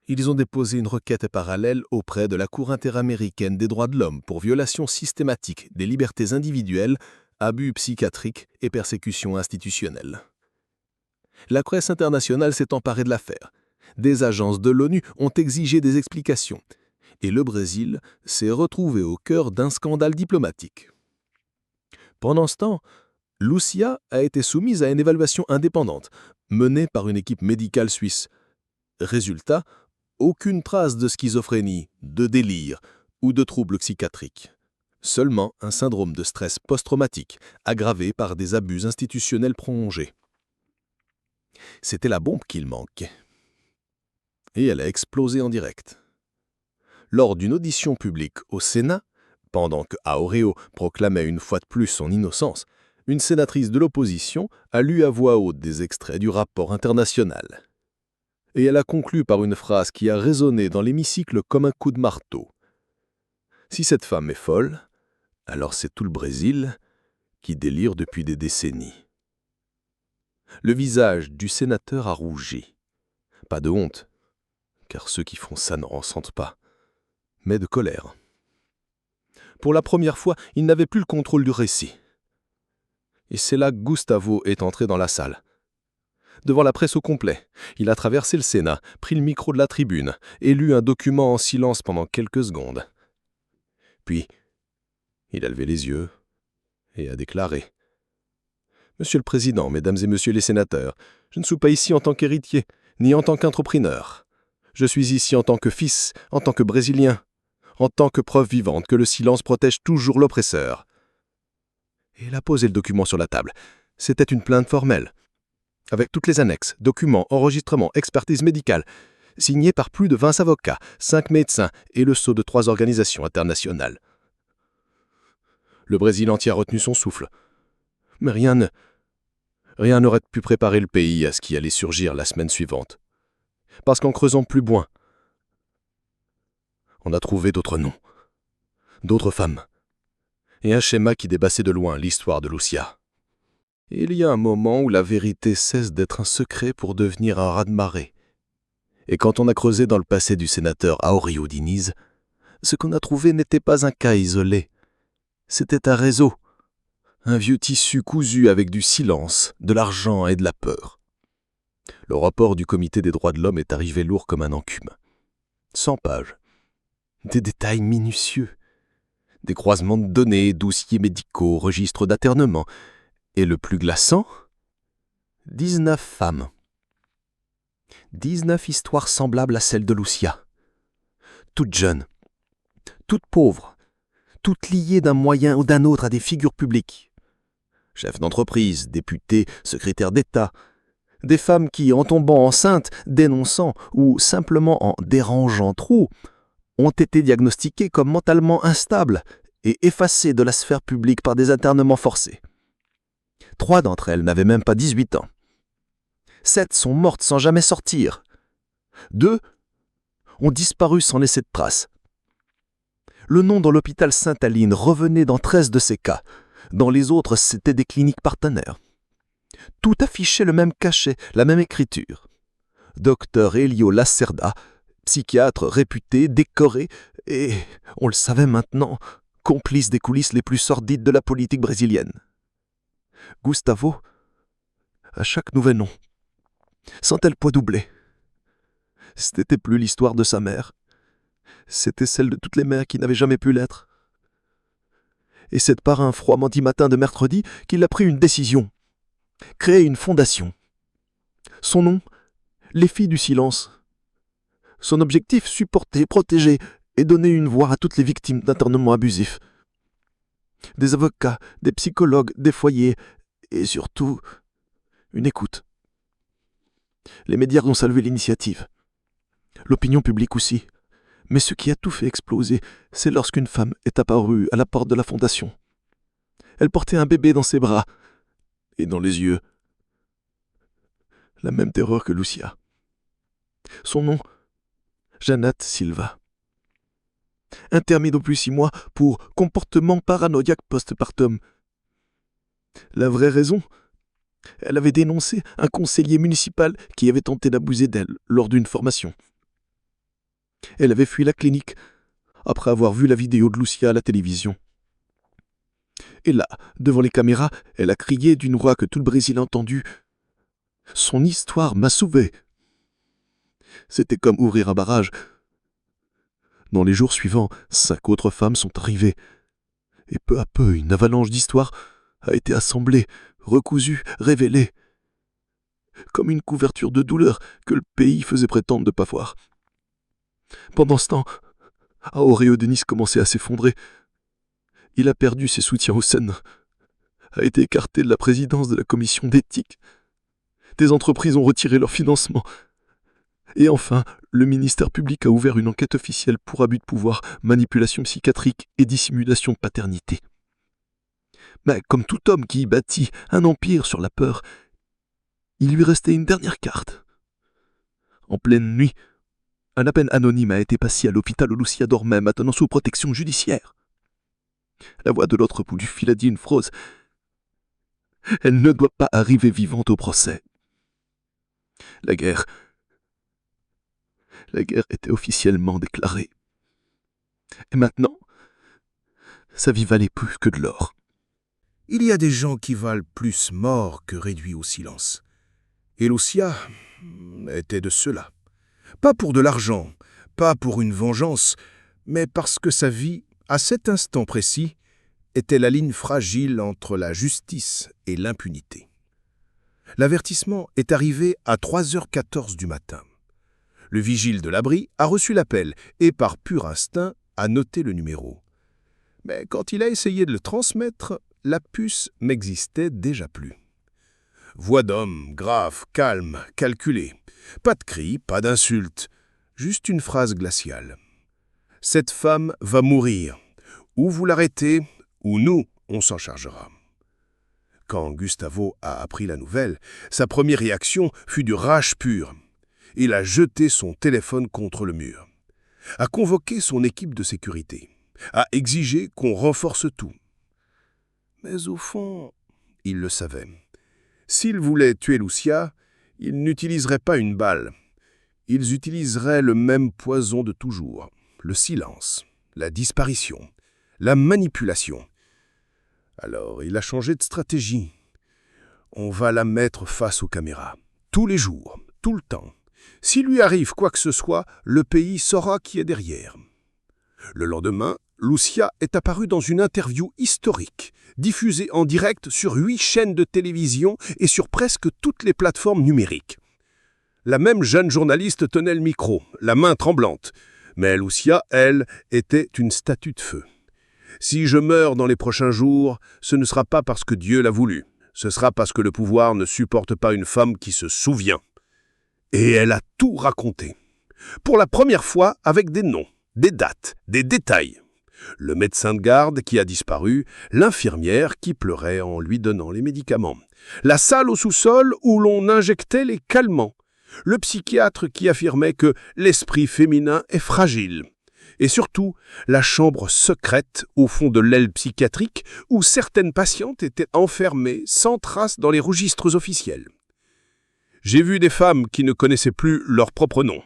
C: Ils ont déposé une requête parallèle auprès de la Cour interaméricaine des droits de l'homme pour violation systématique des libertés individuelles, abus psychiatriques et persécutions institutionnelles. La presse internationale s'est emparée de l'affaire. Des agences de l'ONU ont exigé des explications. Et le Brésil s'est retrouvé au cœur d'un scandale diplomatique. Pendant ce temps, Lucia a été soumise à une évaluation indépendante, menée par une équipe médicale suisse. Résultat, aucune trace de schizophrénie, de délire ou de troubles psychiatriques. Seulement un syndrome de stress post-traumatique, aggravé par des abus institutionnels prolongés. C'était la bombe qu'il manquait. Et elle a explosé en direct. Lors d'une audition publique au Sénat, pendant que Aurelio proclamait une fois de plus son innocence, une sénatrice de l'opposition a lu à voix haute des extraits du rapport international. Et elle a conclu par une phrase qui a résonné dans l'hémicycle comme un coup de marteau. Si cette femme est folle, alors c'est tout le Brésil qui délire depuis des décennies. Le visage du sénateur a rougi. Pas de honte, car ceux qui font ça n'en ressentent pas, mais de colère. Pour la première fois, il n'avait plus le contrôle du récit. Et c'est là que Gustavo est entré dans la salle. Devant la presse au complet, il a traversé le Sénat, pris le micro de la tribune et lu un document en silence pendant quelques secondes. Puis, il a levé les yeux et a déclaré « Monsieur le Président, Mesdames et Messieurs les sénateurs, je ne suis pas ici en tant qu'héritier, ni en tant qu'entrepreneur. Je suis ici en tant que fils, en tant que Brésilien, en tant que preuve vivante que le silence protège toujours l'oppresseur. » Et il a posé le document sur la table. C'était une plainte formelle, avec toutes les annexes, documents, enregistrements, expertise médicale, signée par plus de 20 avocats, 5 médecins et le sceau de 3 organisations internationales.
D: Le Brésil entier a retenu son souffle. Mais rien n'aurait pu préparer le pays à ce qui allait surgir la semaine suivante. Parce qu'en creusant plus loin, on a trouvé d'autres noms, d'autres femmes, et un schéma qui dépassait de loin l'histoire de Lucia. Et il y a un moment où la vérité cesse d'être un secret pour devenir un raz-de-marée. Et quand on a creusé dans le passé du sénateur Aurélio Diniz, ce qu'on a trouvé n'était pas un cas isolé. C'était un réseau, un vieux tissu cousu avec du silence, de l'argent et de la peur. Le rapport du Comité des droits de l'homme est arrivé lourd comme un enclume. 100 pages. Des détails minutieux. Des croisements de données, dossiers médicaux, registres d'aternement. Et le plus glaçant, 19 femmes. 19 histoires semblables à celle de Lucia. Toutes jeunes, toutes pauvres, toutes liées d'un moyen ou d'un autre à des figures publiques. Chefs d'entreprise, députés, secrétaires d'État. Des femmes qui, en tombant enceintes, dénonçant ou simplement en dérangeant trop, ont été diagnostiquées comme mentalement instables et effacées de la sphère publique par des internements forcés. 3 d'entre elles n'avaient même pas 18 ans. 7 sont mortes sans jamais sortir. 2 ont disparu sans laisser de traces. Le nom dans l'hôpital Sainte-Aline revenait dans 13 de ces cas. Dans les autres, c'étaient des cliniques partenaires. Tout affichait le même cachet, la même écriture. Docteur Elio Lacerda, psychiatre réputé, décoré, et, on le savait maintenant, complice des coulisses les plus sordides de la politique brésilienne. Gustavo, à chaque nouvel nom, sentait le poids doublé. Ce n'était plus l'histoire de sa mère. C'était celle de toutes les mères qui n'avaient jamais pu l'être. Et c'est par un froid mardi matin de mercredi qu'il a pris une décision. Créer une fondation. Son nom, les Filles du Silence. Son objectif, supporter, protéger et donner une voix à toutes les victimes d'internements abusifs. Des avocats, des psychologues, des foyers et surtout, une écoute. Les médias ont salué l'initiative. L'opinion publique aussi. Mais ce qui a tout fait exploser, c'est lorsqu'une femme est apparue à la porte de la fondation. Elle portait un bébé dans ses bras, et dans les yeux, la même terreur que Lucia. Son nom, Jeannette Silva. Intermis depuis 6 mois pour comportement paranoïaque postpartum. La vraie raison, elle avait dénoncé un conseiller municipal qui avait tenté d'abuser d'elle lors d'une formation. Elle avait fui la clinique après avoir vu la vidéo de Lucia à la télévision. Et là, devant les caméras, elle a crié d'une voix que tout le Brésil a entendue. « Son histoire m'a sauvé !» C'était comme ouvrir un barrage. Dans les jours suivants, 5 autres femmes sont arrivées. Et peu à peu, une avalanche d'histoires a été assemblée, recousue, révélée. Comme une couverture de douleur que le pays faisait prétendre de ne pas voir. Pendant ce temps, Aurélio Diniz commençait à s'effondrer. Il a perdu ses soutiens aux scènes, a été écarté de la présidence de la commission d'éthique. Des entreprises ont retiré leur financement. Et enfin, le ministère public a ouvert une enquête officielle pour abus de pouvoir, manipulation psychiatrique et dissimulation de paternité. Mais comme tout homme qui bâtit un empire sur la peur, il lui restait une dernière carte. En pleine nuit, un appel anonyme a été passé à l'hôpital où Lucia dormait, maintenant sous protection judiciaire. La voix de l'autre bout du fil a dit une phrase. Elle ne doit pas arriver vivante au procès. La guerre était officiellement déclarée. Et maintenant, sa vie valait plus que de l'or.
C: Il y a des gens qui valent plus morts que réduits au silence. Et Lucia était de ceux-là. Pas pour de l'argent, pas pour une vengeance, mais parce que sa vie, à cet instant précis, était la ligne fragile entre la justice et l'impunité. L'avertissement est arrivé à 3h14 du matin. Le vigile de l'abri a reçu l'appel et, par pur instinct, a noté le numéro. Mais quand il a essayé de le transmettre, la puce n'existait déjà plus. Voix d'homme, grave, calme, calculée. Pas de cris, pas d'insultes, juste une phrase glaciale. Cette femme va mourir. Ou vous l'arrêtez, ou nous, On s'en chargera. Quand Gustavo a appris la nouvelle, sa première réaction fut du rage pur. Il a jeté son téléphone contre le mur, a convoqué son équipe de sécurité, a exigé qu'on renforce tout. Mais au fond, il le savait. S'ils voulaient tuer Lucia, ils n'utiliseraient pas une balle. Ils utiliseraient le même poison de toujours, le silence, la disparition, la manipulation. Alors, il a changé de stratégie. On va la mettre face aux caméras, tous les jours, tout le temps. S'il lui arrive quoi que ce soit, le pays saura qui est derrière. Le lendemain, Lucia est apparue dans une interview historique, diffusée en direct sur 8 chaînes de télévision et sur presque toutes les plateformes numériques. La même jeune journaliste tenait le micro, la main tremblante. Mais Lucia, elle, était une statue de feu. Si je meurs dans les prochains jours, ce ne sera pas parce que Dieu l'a voulu. Ce sera parce que le pouvoir ne supporte pas une femme qui se souvient. Et elle a tout raconté. Pour la première fois, avec des noms, des dates, des détails. Le médecin de garde qui a disparu, l'infirmière qui pleurait en lui donnant les médicaments, la salle au sous-sol où l'on injectait les calmants, le psychiatre qui affirmait que l'esprit féminin est fragile, et surtout la chambre secrète au fond de l'aile psychiatrique où certaines patientes étaient enfermées sans trace dans les registres officiels. J'ai vu des femmes qui ne connaissaient plus leur propre nom,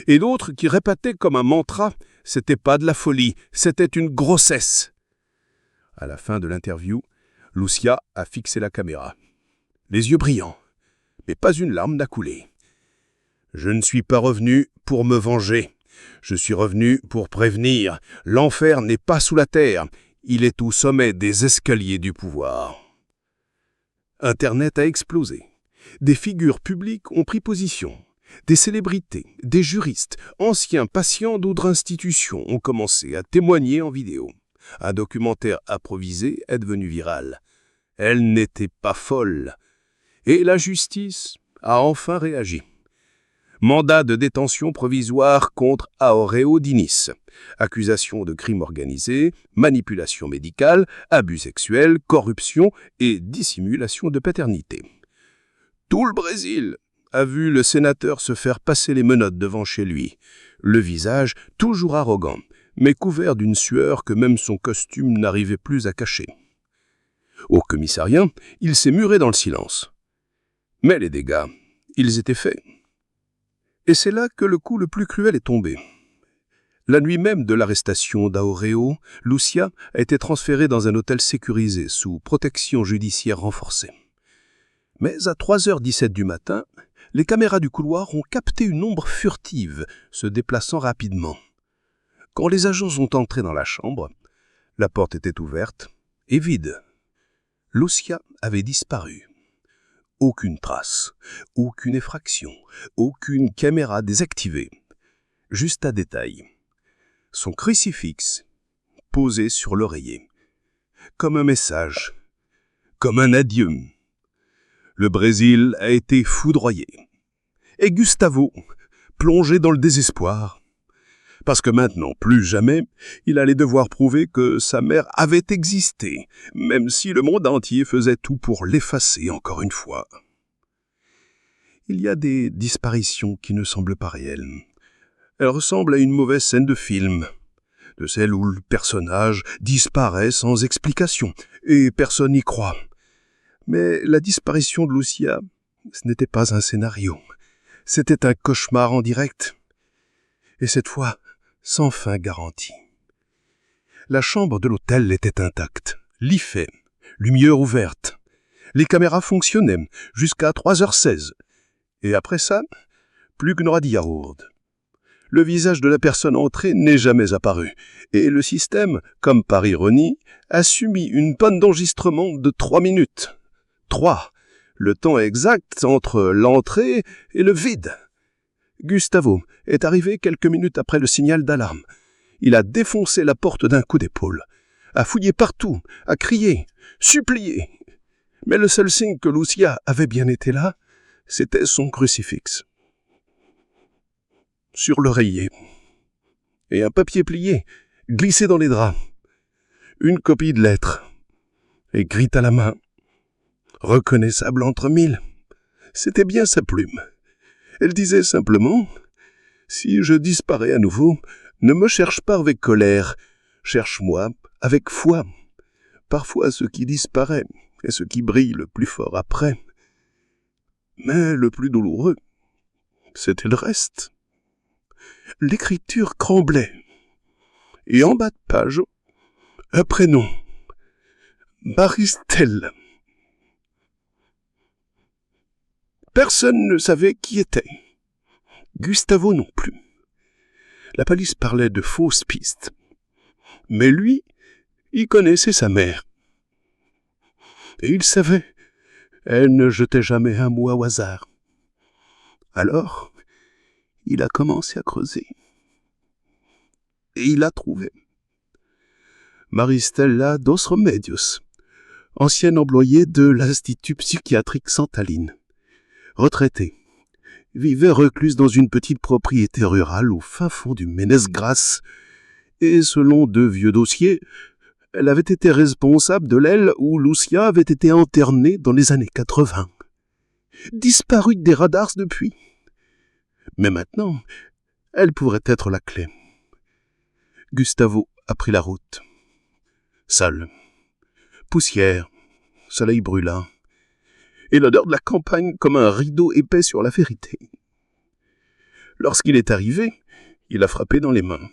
C: et d'autres qui répétaient comme un mantra « c'était pas de la folie, c'était une grossesse ». À la fin de l'interview, Lucia a fixé la caméra. Les yeux brillants, mais pas une larme n'a coulé. « Je ne suis pas revenu pour me venger. Je suis revenu pour prévenir. L'enfer n'est pas sous la terre, il est au sommet des escaliers du pouvoir. » Internet a explosé. Des figures publiques ont pris position. Des célébrités, des juristes, anciens patients d'autres institutions ont commencé à témoigner en vidéo. Un documentaire improvisé est devenu viral. Elle n'était pas folle. Et la justice a enfin réagi. Mandat de détention provisoire contre Aureo Diniz. Accusation de crime organisé, manipulation médicale, abus sexuels, corruption et dissimulation de paternité. Tout le Brésil a vu le sénateur se faire passer les menottes devant chez lui, le visage toujours arrogant, mais couvert d'une sueur que même son costume n'arrivait plus à cacher. Au commissariat, il s'est muré dans le silence. Mais les dégâts, ils étaient faits. Et c'est là que le coup le plus cruel est tombé. La nuit même de l'arrestation d'Aureo, Lucia a été transférée dans un hôtel sécurisé sous protection judiciaire renforcée. Mais à 3h17 du matin, les caméras du couloir ont capté une ombre furtive se déplaçant rapidement. Quand les agents sont entrés dans la chambre, la porte était ouverte et vide. Lucia avait disparu. Aucune trace, aucune effraction, aucune caméra désactivée. Juste un détail. Son crucifix posé sur l'oreiller. Comme un message, comme un adieu. Le Brésil a été foudroyé. Et Gustavo, plongé dans le désespoir. Parce que maintenant, plus jamais, il allait devoir prouver que sa mère avait existé, même si le monde entier faisait tout pour l'effacer encore une fois. Il y a des disparitions qui ne semblent pas réelles. Elles ressemblent à une mauvaise scène de film, de celle où le personnage disparaît sans explication, et personne n'y croit. Mais la disparition de Lucia, ce n'était pas un scénario. C'était un cauchemar en direct. Et cette fois, sans fin garantie. La chambre de l'hôtel était intacte, lit fait, lumière ouverte. Les caméras fonctionnaient jusqu'à 3h16. Et après ça, plus qu'une radiarourde. Le visage de la personne entrée n'est jamais apparu, et le système, comme par ironie, a subi une panne d'enregistrement de 3 minutes. 3, le temps exact entre l'entrée et le vide. Gustavo est arrivé quelques minutes après le signal d'alarme. Il a défoncé la porte d'un coup d'épaule, a fouillé partout, a crié, supplié. Mais le seul signe que Lucia avait bien été là, c'était son crucifix. Sur l'oreiller. Et un papier plié, glissé dans les draps. Une copie de lettre.
B: écrite à la main, reconnaissable entre mille. C'était bien sa plume. Elle disait simplement « Si je disparais à nouveau, ne me cherche pas avec colère, cherche-moi avec foi. Parfois ce qui disparaît est ce qui brille le plus fort après. Mais le plus douloureux, c'était le reste. » L'écriture tremblait. Et en bas de page, un prénom. Maristelle. Personne ne savait qui était. Gustavo non plus. La police parlait de fausses pistes. Mais lui, il connaissait sa mère. Et il savait, elle ne jetait jamais un mot au hasard. Alors, il a commencé à creuser. Et il a trouvé. Maristella dos Remedios, ancienne employée de l'Institut psychiatrique Santaline. Retraitée, vivait recluse dans une petite propriété rurale au fin fond du Ménez-Grasse, et selon de vieux dossiers, elle avait été responsable de l'aile où Lucia avait été internée dans les années 80. Disparue des radars depuis. Mais maintenant, elle pourrait être la clé. Gustavo a pris la route. Seul. Poussière, soleil brûlant, et l'odeur de la campagne comme un rideau épais sur la vérité. Lorsqu'il est arrivé, il a frappé dans les mains.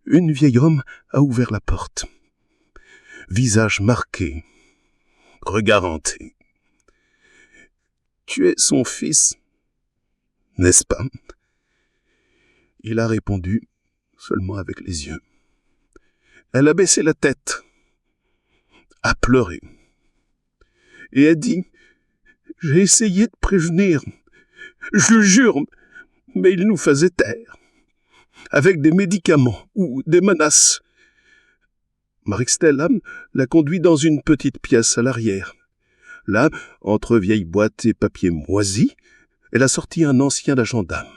B: Un vieil homme a ouvert la porte. Visage marqué, regard hanté. « Tu es son fils, n'est-ce pas ?» Il a répondu seulement avec les yeux. Elle a baissé la tête, a pleuré, et a dit « J'ai essayé de prévenir, je le jure, mais il nous faisait taire, avec des médicaments ou des menaces. » Maristella l'a conduit dans une petite pièce à l'arrière. Là, entre vieilles boîtes et papiers moisis, elle a sorti un ancien agenda.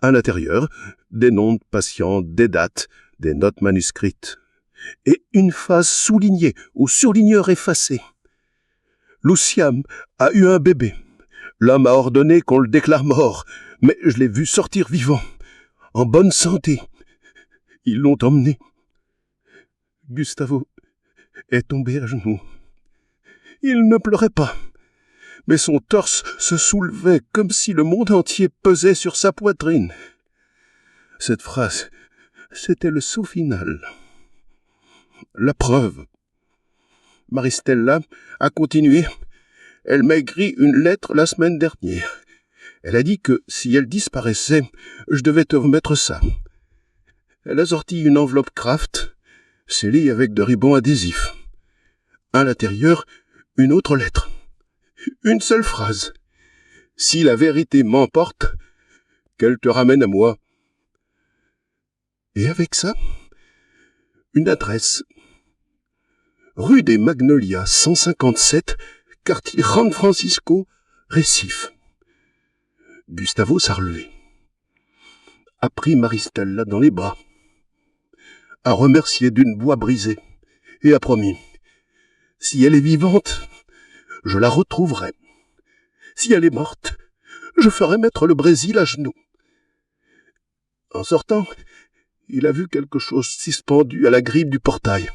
B: À l'intérieur, des noms de patients, des dates, des notes manuscrites, et une phrase soulignée ou surligneur effacé. Lucia a eu un bébé. L'homme a ordonné qu'on le déclare mort, mais je l'ai vu sortir vivant, en bonne santé. Ils l'ont emmené. Gustavo est tombé à genoux. Il ne pleurait pas, mais son torse se soulevait comme si le monde entier pesait sur sa poitrine. Cette phrase, c'était le saut final. La preuve. Maristella a continué. Elle m'a écrit une lettre la semaine dernière. Elle a dit que si elle disparaissait, je devais te remettre ça. Elle a sorti une enveloppe Kraft, scellée avec de ribans adhésifs. À l'intérieur, une autre lettre. Une seule phrase. « Si la vérité m'emporte, qu'elle te ramène à moi. » Et avec ça, une adresse. Rue des Magnolias, 157, quartier San Francisco, Recife. Gustavo s'est relevé, a pris Maristella dans les bras, a remercié d'une voix brisée et a promis « Si elle est vivante, je la retrouverai. Si elle est morte, je ferai mettre le Brésil à genoux. » En sortant, il a vu quelque chose suspendu à la grille du portail.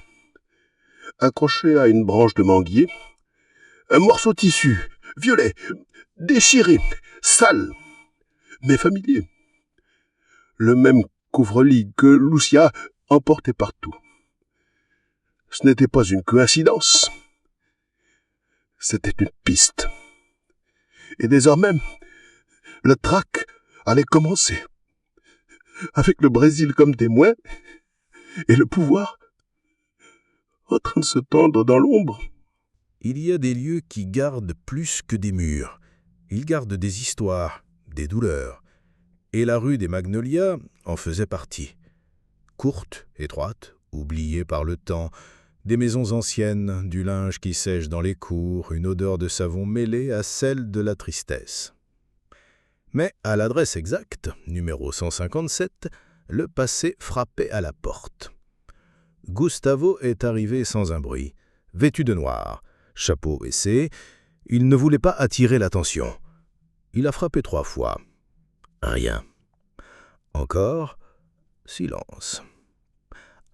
B: Accroché à une branche de manguier, un morceau de tissu, violet, déchiré, sale, mais familier. Le même couvre-lit que Lucia emportait partout. Ce n'était pas une coïncidence. C'était une piste. Et désormais, le traque allait commencer. Avec le Brésil comme témoin, et le pouvoir en train de se tendre dans l'ombre.
C: Il y a des lieux qui gardent plus que des murs. Ils gardent des histoires, des douleurs. Et la rue des Magnolias en faisait partie. Courte, étroite, oubliée par le temps, des maisons anciennes, du linge qui sèche dans les cours, une odeur de savon mêlée à celle de la tristesse. Mais à l'adresse exacte, numéro 157, le passé frappait à la porte. Gustavo est arrivé sans un bruit, vêtu de noir, chapeau baissé. Il ne voulait pas attirer l'attention. Il a frappé 3 fois. Rien. Encore, silence.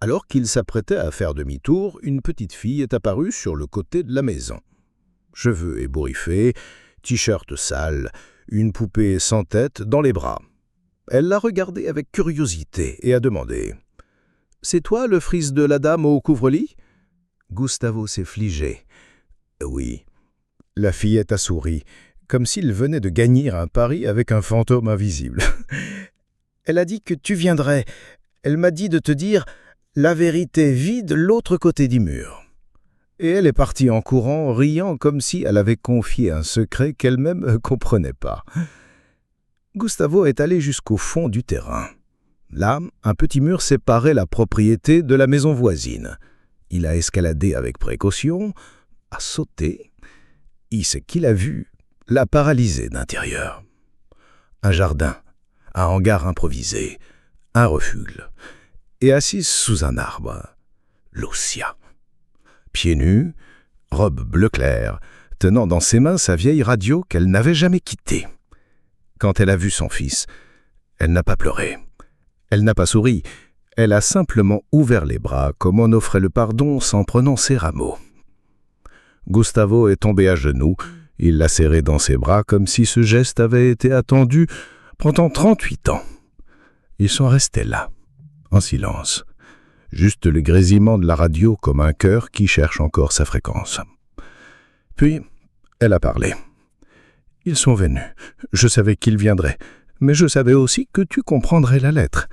C: Alors qu'il s'apprêtait à faire demi-tour, une petite fille est apparue sur le côté de la maison. Cheveux ébouriffés, t-shirt sale, une poupée sans tête dans les bras. Elle l'a regardé avec curiosité et a demandé « C'est toi le fils de la dame au couvre-lit » Gustavo s'est fligé. « Oui. » La fillette a souri, comme s'il venait de gagner un pari avec un fantôme invisible. « Elle a dit que tu viendrais. Elle m'a dit de te dire « La vérité vit de l'autre côté du mur ». Et elle est partie en courant, riant comme si elle avait confié un secret qu'elle-même ne comprenait pas. Gustavo est allé jusqu'au fond du terrain. Là, un petit mur séparait la propriété de la maison voisine. Il a escaladé avec précaution, a sauté, et ce qu'il a vu l'a paralysé d'intérieur. Un jardin, un hangar improvisé, un refuge, et assise sous un arbre, Lucia. Pieds nus, robe bleu clair, tenant dans ses mains sa vieille radio qu'elle n'avait jamais quittée. Quand elle a vu son fils, elle n'a pas pleuré. Elle n'a pas souri. Elle a simplement ouvert les bras comme on offrait le pardon sans prononcer un mot. Gustavo est tombé à genoux. Il l'a serré dans ses bras comme si ce geste avait été attendu pendant 38 ans. Ils sont restés là, en silence. Juste le grésillement de la radio comme un cœur qui cherche encore sa fréquence. Puis, elle a parlé. « Ils sont venus. Je savais qu'ils viendraient. Mais je savais aussi que tu comprendrais la lettre.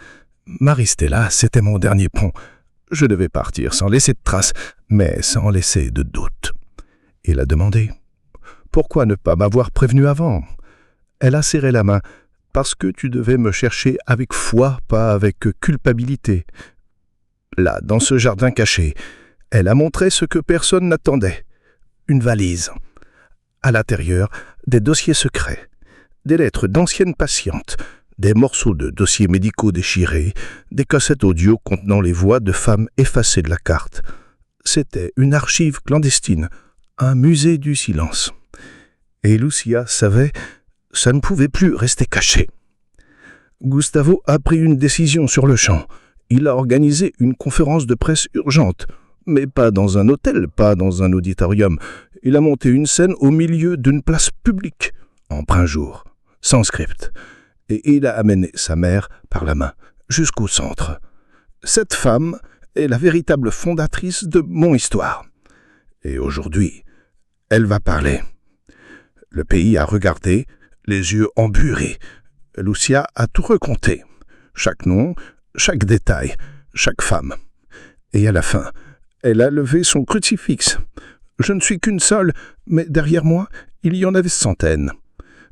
C: Maristella, c'était mon dernier pont. Je devais partir sans laisser de traces, mais sans laisser de doute. » Il a demandé « Pourquoi ne pas m'avoir prévenu avant ?» Elle a serré la main. « Parce que tu devais me chercher avec foi, pas avec culpabilité. » Là, dans ce jardin caché, elle a montré ce que personne n'attendait. Une valise. À l'intérieur, des dossiers secrets, des lettres d'anciennes patientes, des morceaux de dossiers médicaux déchirés, des cassettes audio contenant les voix de femmes effacées de la carte. C'était une archive clandestine, un musée du silence. Et Lucia savait, ça ne pouvait plus rester caché. Gustavo a pris une décision sur le champ. Il a organisé une conférence de presse urgente, mais pas dans un hôtel, pas dans un auditorium. Il a monté une scène au milieu d'une place publique, en plein jour, sans script. Et il a amené sa mère par la main jusqu'au centre. Cette femme est la véritable fondatrice de mon histoire. Et aujourd'hui, elle va parler. Le pays a regardé, les yeux emburés. Lucia a tout raconté. Chaque nom, chaque détail, chaque femme. Et à la fin, elle a levé son crucifix. Je ne suis qu'une seule, mais derrière moi, il y en avait centaines.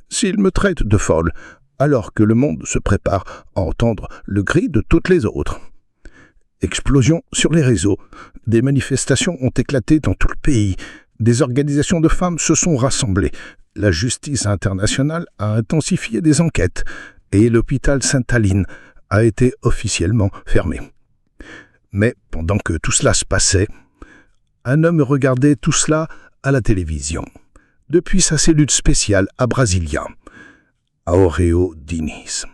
C: S'ils me traitent de folle, alors que le monde se prépare à entendre le cri de toutes les autres. Explosion sur les réseaux. Des manifestations ont éclaté dans tout le pays. Des organisations de femmes se sont rassemblées. La justice internationale a intensifié des enquêtes. Et l'hôpital Sainte-Aline a été officiellement fermé. Mais pendant que tout cela se passait, un homme regardait tout cela à la télévision, depuis sa cellule spéciale à Brasilia, Aureo Diniz.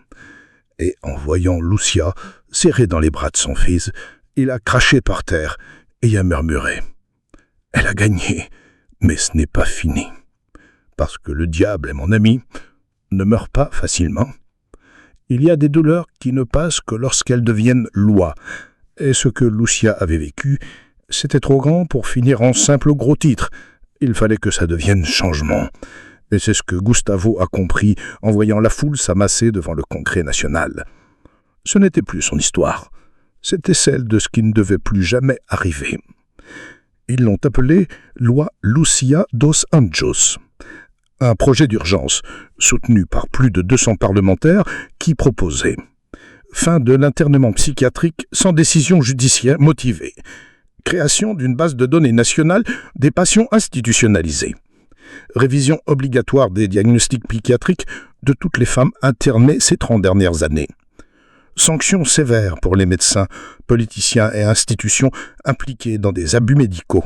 C: Et en voyant Lucia serrée dans les bras de son fils, il a craché par terre et a murmuré « Elle a gagné, mais ce n'est pas fini. Parce que le diable est mon ami, ne meurt pas facilement. Il y a des douleurs qui ne passent que lorsqu'elles deviennent loi. Et ce que Lucia avait vécu, c'était trop grand pour finir en simple gros titre. Il fallait que ça devienne changement. Et c'est ce que Gustavo a compris en voyant la foule s'amasser devant le Congrès national. Ce n'était plus son histoire. C'était celle de ce qui ne devait plus jamais arriver. Ils l'ont appelée Loi Lucia dos Anjos. Un projet d'urgence, soutenu par plus de 200 parlementaires, qui proposait fin de l'internement psychiatrique sans décision judiciaire motivée, création d'une base de données nationale des patients institutionnalisés, révision obligatoire des diagnostics psychiatriques de toutes les femmes internées ces 30 dernières années, sanctions sévères pour les médecins, politiciens et institutions impliqués dans des abus médicaux,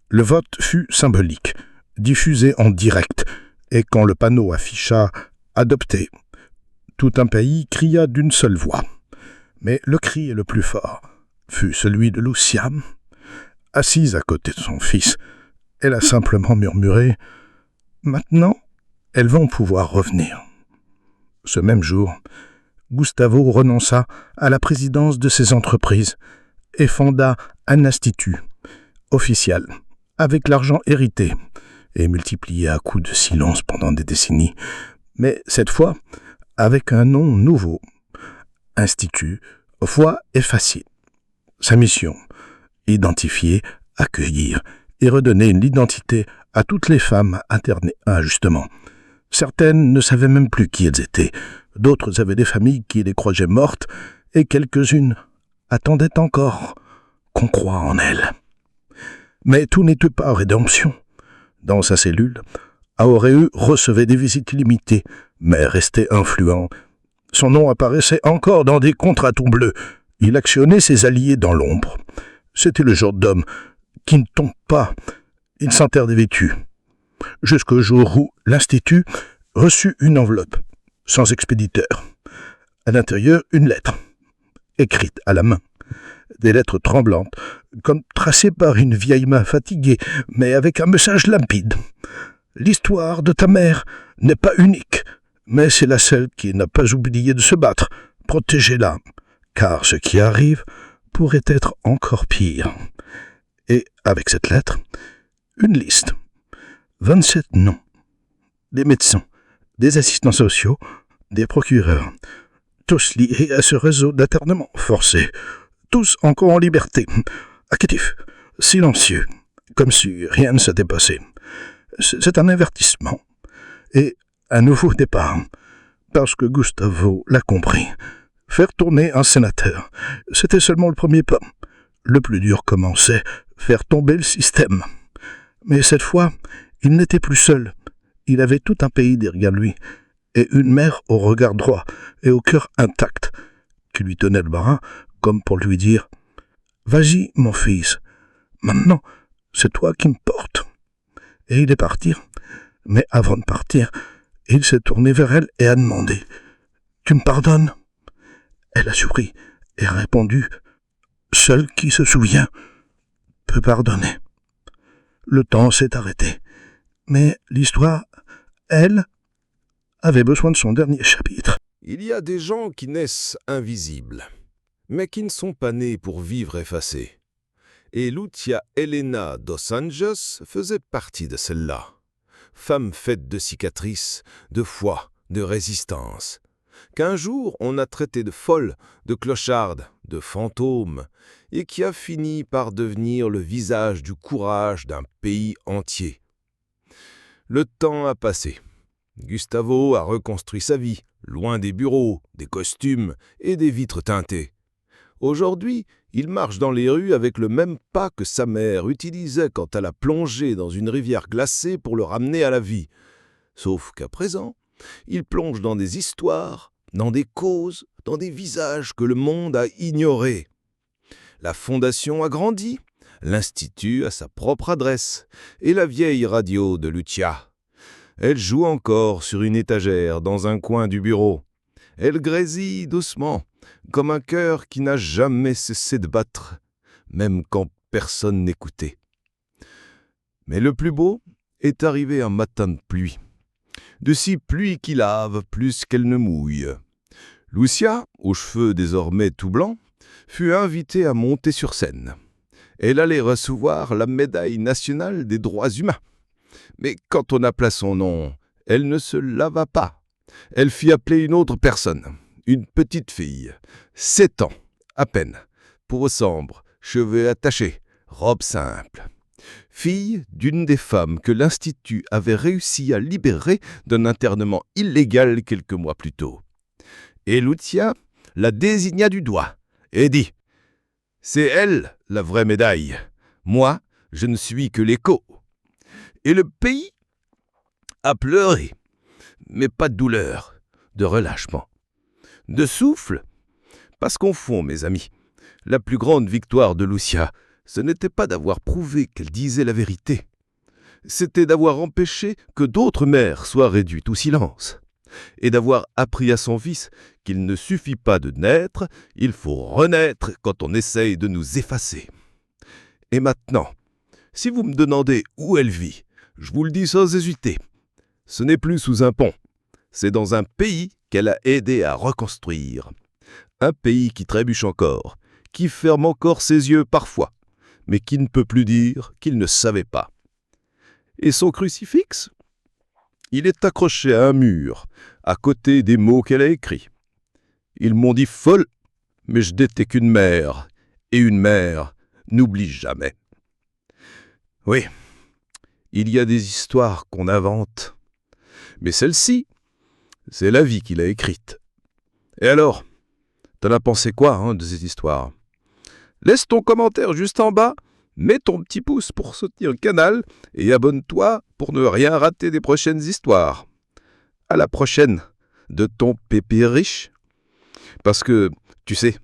F: Le vote fut symbolique, diffusé en direct, et quand le panneau afficha « Adopté », tout un pays cria d'une seule voix. Mais le cri le plus fort fut celui de Lucia. Assise à côté de son fils, elle a simplement murmuré « Maintenant, elles vont pouvoir revenir ». Ce même jour, Gustavo renonça à la présidence de ses entreprises et fonda un institut officiel avec l'argent hérité et multiplié à coups de silence pendant des décennies, mais cette fois avec un nom nouveau, Institut Foi et Facile. Sa mission, identifier, accueillir et redonner l'identité à toutes les femmes internées injustement. Certaines ne savaient même plus qui elles étaient, d'autres avaient des familles qui les croyaient mortes, et quelques-unes attendaient encore qu'on croie en elles. Mais tout n'était pas rédemption. Dans sa cellule, Aoreu recevait des visites limitées, mais restait influent. Son nom apparaissait encore dans des contrats tout bleus. Il actionnait ses alliés dans l'ombre. C'était le genre d'homme qui ne tombe pas. Il s'enterre dévêtu. Jusqu'au jour où l'Institut reçut une enveloppe, sans expéditeur. À l'intérieur, une lettre, écrite à la main. Des lettres tremblantes, comme tracées par une vieille main fatiguée, mais avec un message limpide. L'histoire de ta mère n'est pas unique, mais c'est la seule qui n'a pas oublié de se battre. Protégez-la, car ce qui arrive pourrait être encore pire. Et avec cette lettre, une liste. 27 noms. Des médecins, des assistants sociaux, des procureurs, tous liés à ce réseau d'internement forcé, tous encore en liberté, actifs, silencieux, comme si rien ne s'était passé. C'est un avertissement et un nouveau départ, parce que Gustavo l'a compris. Faire tourner un sénateur, c'était seulement le premier pas. Le plus dur commençait, faire tomber le système. Mais cette fois, il n'était plus seul. Il avait tout un pays derrière lui, et une mère au regard droit et au cœur intact, qui lui tenait le bras, comme pour lui dire « Vas-y, mon fils, maintenant, c'est toi qui me portes. » Et il est parti. Mais avant de partir, il s'est tourné vers elle et a demandé « Tu me pardonnes ?» Elle a souri et a répondu « Seul qui se souvient peut pardonner. » Le temps s'est arrêté. Mais l'histoire, elle, avait besoin de son dernier chapitre.
C: Il y a des gens qui naissent invisibles, mais qui ne sont pas nés pour vivre effacés. Et Lucia Helena dos Anjos faisait partie de celle-là. Femme faite de cicatrices, de foi, de résistance, qu'un jour on a traité de folle, de clocharde, de fantôme, et qui a fini par devenir le visage du courage d'un pays entier. Le temps a passé. Gustavo a reconstruit sa vie, loin des bureaux, des costumes et des vitres teintées. Aujourd'hui, il marche dans les rues avec le même pas que sa mère utilisait quand elle a plongé dans une rivière glacée pour le ramener à la vie. Sauf qu'à présent, il plonge dans des histoires, dans des causes, dans des visages que le monde a ignorés. La fondation a grandi, l'Institut a sa propre adresse, et la vieille radio de Lucia. Elle joue encore sur une étagère dans un coin du bureau. Elle grésille doucement, comme un cœur qui n'a jamais cessé de battre, même quand personne n'écoutait. Mais le plus beau est arrivé un matin de pluie. De si pluie qui lave plus qu'elle ne mouille. Lucia, aux cheveux désormais tout blancs, fut invitée à monter sur scène. Elle allait recevoir la médaille nationale des droits humains. Mais quand on appela son nom, elle ne se lava pas. Elle fit appeler une autre personne, une petite fille, 7 ans, à peine, peau sombre, cheveux attachés, robe simple. Fille d'une des femmes que l'Institut avait réussi à libérer d'un internement illégal quelques mois plus tôt. Et Lucia la désigna du doigt et dit « C'est elle, la vraie médaille. Moi, je ne suis que l'écho. » Et le pays a pleuré, mais pas de douleur, de relâchement, de souffle, parce qu'au fond, mes amis, la plus grande victoire de Lucia,
G: ce n'était pas d'avoir prouvé qu'elle disait la vérité. C'était d'avoir empêché que d'autres mères soient réduites au silence, et d'avoir appris à son fils qu'il ne suffit pas de naître, il faut renaître quand on essaye de nous effacer. Et maintenant, si vous me demandez où elle vit, je vous le dis sans hésiter. Ce n'est plus sous un pont, c'est dans un pays qu'elle a aidé à reconstruire. Un pays qui trébuche encore, qui ferme encore ses yeux parfois, mais qui ne peut plus dire qu'il ne savait pas. Et son crucifix ? Il est accroché à un mur, à côté des mots qu'elle a écrits. Ils m'ont dit folle, mais je n'étais qu'une mère, et une mère n'oublie jamais. Oui, il y a des histoires qu'on invente, mais celle-ci, c'est la vie qu'il a écrite. Et alors, t'en as pensé quoi de cette histoire ? Laisse ton commentaire juste en bas, mets ton petit pouce pour soutenir le canal et abonne-toi pour ne rien rater des prochaines histoires. À la prochaine de ton pépé riche. Parce que, tu sais,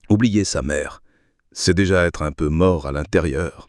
G: oublier sa mère, c'est déjà être un peu mort à l'intérieur.